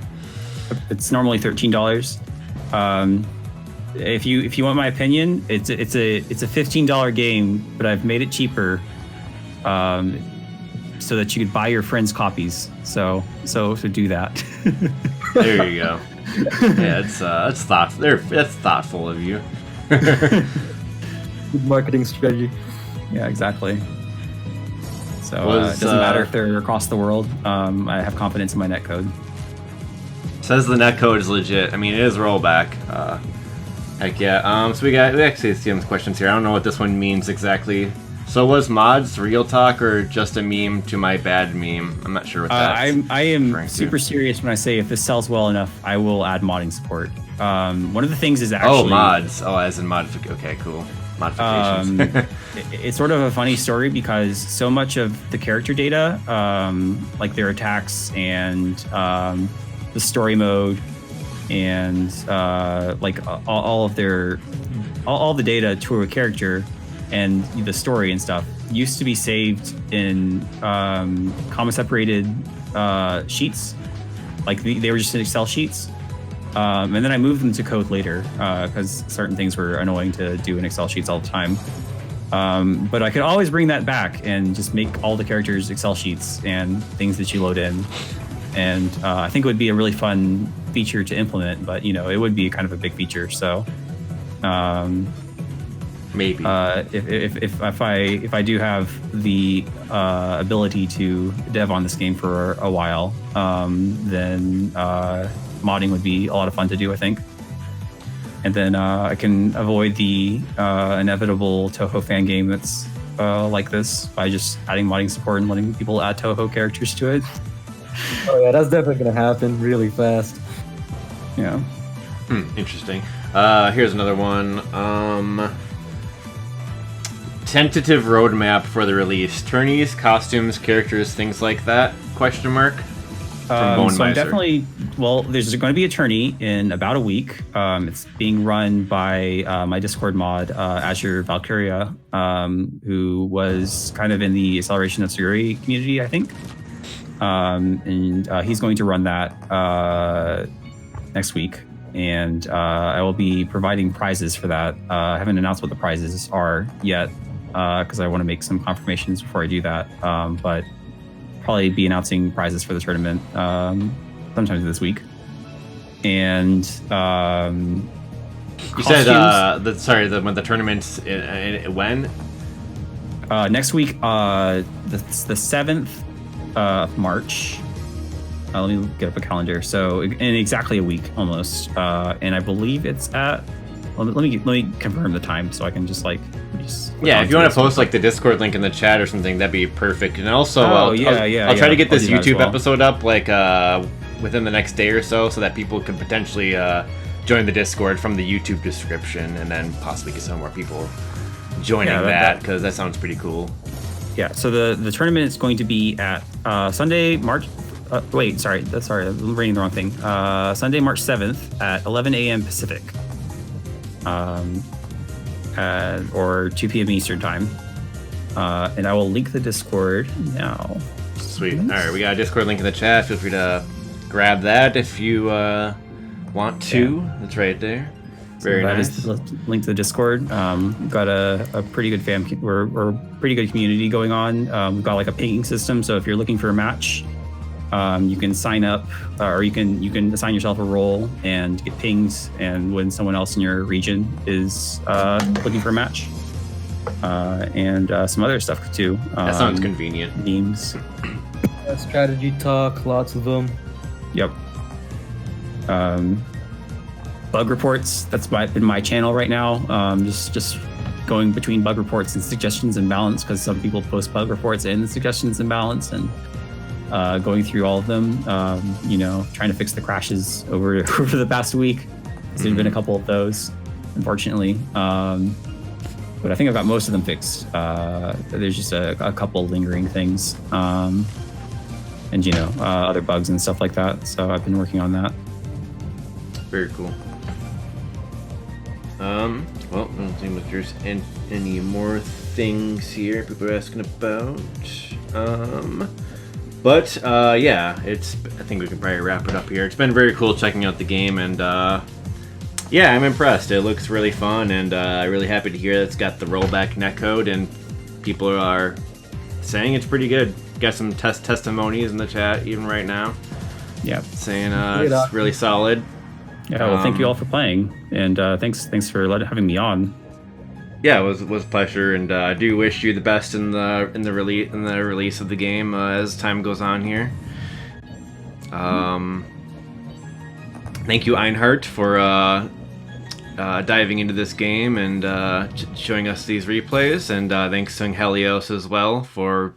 it's normally $13. If you want my opinion, it's a $15 game, but I've made it cheaper, so that you could buy your friends copies. So do that. There you go. Yeah, it's thoughtful. That's thoughtful of you. Good marketing strategy. Yeah, exactly. So it doesn't matter if they're across the world. I have confidence in my netcode. Says the netcode is legit. It is rollback. Heck yeah. So we actually see some questions here. I don't know what this one means exactly. So was mods real talk or just a meme to my bad meme? I'm not sure what that's I am super serious when I say if this sells well enough, I will add modding support. One of the things is actually... Oh, mods. Oh, as in modification. Okay, cool. Modifications. It's sort of a funny story because so much of the character data, like their attacks and the story mode and like all the data to a character and the story and stuff used to be saved in comma separated sheets. Like they were just in Excel sheets. And then I moved them to code later because certain things were annoying to do in Excel sheets all the time. But I could always bring that back and just make all the characters Excel sheets and things that you load in. And I think it would be a really fun feature to implement, but it would be kind of a big feature. So maybe if I do have the ability to dev on this game for a while, then modding would be a lot of fun to do, I think. And then I can avoid the inevitable Toho fan game that's like this by just adding modding support and letting people add Toho characters to it. Oh yeah, that's definitely gonna happen really fast. Yeah. Interesting. Here's another one. Tentative roadmap for the release. Tourneys, costumes, characters, things like that? Question mark. So I'm definitely, there's going to be a tourney in about a week. It's being run by my Discord mod, Azure Valkyria, who was kind of in the Acceleration of Seguri community, I think. And he's going to run that next week. And I will be providing prizes for that. I haven't announced what the prizes are yet because I want to make some confirmations before I do that. But probably be announcing prizes for the tournament sometime this week. And you said when the tournament's when? Next week, the 7th of March. Let me get up a calendar. So in exactly a week, almost, and I believe it's at. Let me confirm the time so I can just like. Yeah, if you want to post like the Discord link in the chat or something, that'd be perfect. And also, I'll try to get this YouTube episode up like within the next day or so that people can potentially join the Discord from the YouTube description, and then possibly get some more people joining that because that sounds pretty cool. Yeah. So the tournament is going to be at Sunday, March. Sorry, I'm reading the wrong thing. Sunday, March 7th at 11 a.m. Pacific. Or 2 p.m. Eastern time. And I will link the Discord now. Sweet. All right, we got a Discord link in the chat. Feel free to grab that if you want to. Yeah. It's right there. Very nice. That is link to the Discord. We've got a pretty good we're pretty good community going on. We've got like a pinging system, so if you're looking for a match, you can sign up, or you can assign yourself a role and get pings. And when someone else in your region is looking for a match, and some other stuff too. That sounds convenient. Memes, strategy talk, lots of them. Yep. Bug reports. That's in my channel right now. Just going between bug reports and suggestions and balance, because some people post bug reports and suggestions and balance, and going through all of them, trying to fix the crashes over the past week. There's been a couple of those, unfortunately. But I think I've got most of them fixed. There's just a couple lingering things, and other bugs and stuff like that. So I've been working on that. Very cool. Well, I don't think if there's any more things here people are asking about. But I think we can probably wrap it up here. It's been very cool checking out the game, and I'm impressed. It looks really fun, and I'm really happy to hear that it's got the rollback netcode, and people are saying it's pretty good. Got some testimonies in the chat even right now. Yeah, saying it's really solid. Yeah, well, thank you all for playing, and thanks for having me on. Yeah, it was a pleasure, and I do wish you the best in the release of the game as time goes on here. Thank you, Einhart, for diving into this game and showing us these replays, and thanks to Helios as well for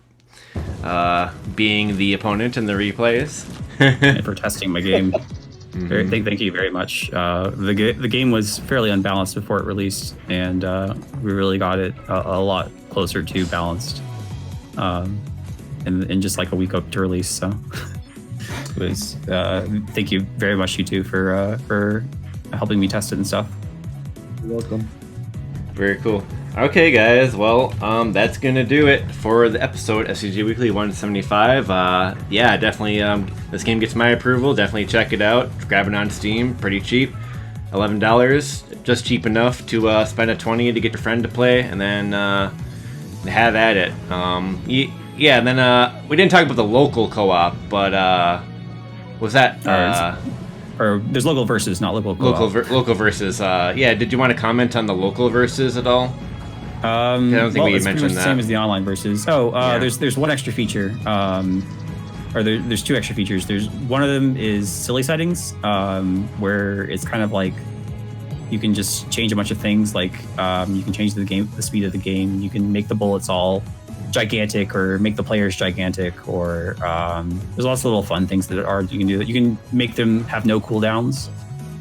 being the opponent in the replays and for testing my game. Thank you very much. The game was fairly unbalanced before it released, and we really got it a lot closer to balanced in just like a week up to release. So it was thank you very much, you two, for helping me test it and stuff. You're welcome. Very cool. Okay, guys. Well, that's gonna do it for the episode SCG Weekly 175. Definitely. This game gets my approval. Definitely check it out. Grab it on Steam. Pretty cheap. $11. Just cheap enough to spend a $20 to get your friend to play, and then have at it. And then we didn't talk about the local co-op, but was that? Or there's local versus, not local co-op. Local versus. Did you want to comment on the local versus at all? I don't think we mentioned that. It's pretty much the same as the online versus. There's one extra feature, there's two extra features. There's one of them is silly settings, where it's kind of like you can just change a bunch of things. Like you can change the speed of the game. You can make the bullets all gigantic, or make the players gigantic, or there's lots of little fun things that you can do. That you can make them have no cooldowns.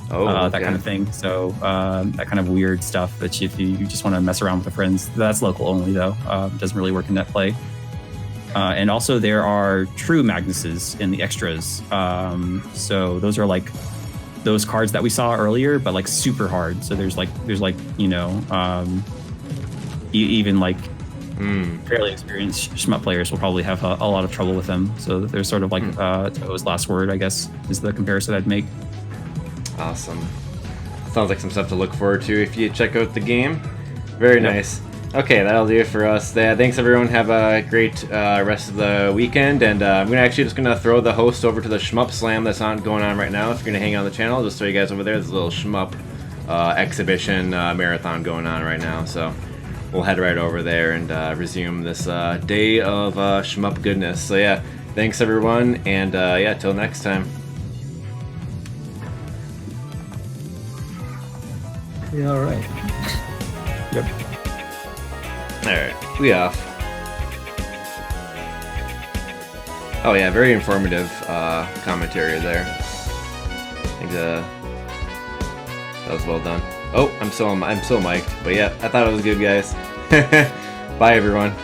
That kind of thing. So that kind of weird stuff that if you just want to mess around with the friends, that's local only though. It doesn't really work in net play. And also there are true Magnuses in the extras. So those are like those cards that we saw earlier, but like super hard. So there's even like fairly experienced shmup players will probably have a lot of trouble with them. So there's sort of like Toe's last word, I guess, is the comparison I'd make. Awesome. Sounds like some stuff to look forward to if you check out the game. Very nice. Okay, that'll do it for us. Thanks, everyone. Have a great rest of the weekend. And I'm just going to throw the host over to the Shmup Slam that's going on right now. If you're going to hang on the channel, just throw you guys over there. There's a little Shmup exhibition marathon going on right now. So we'll head right over there and resume this day of Shmup goodness. So yeah, Thanks, everyone, and yeah, till next time. Yeah, all right. Yep. All right, we off. Oh yeah, very informative commentary there. I think that was well done. Oh, I'm still mic'd, but yeah, I thought it was good, guys. Bye, everyone.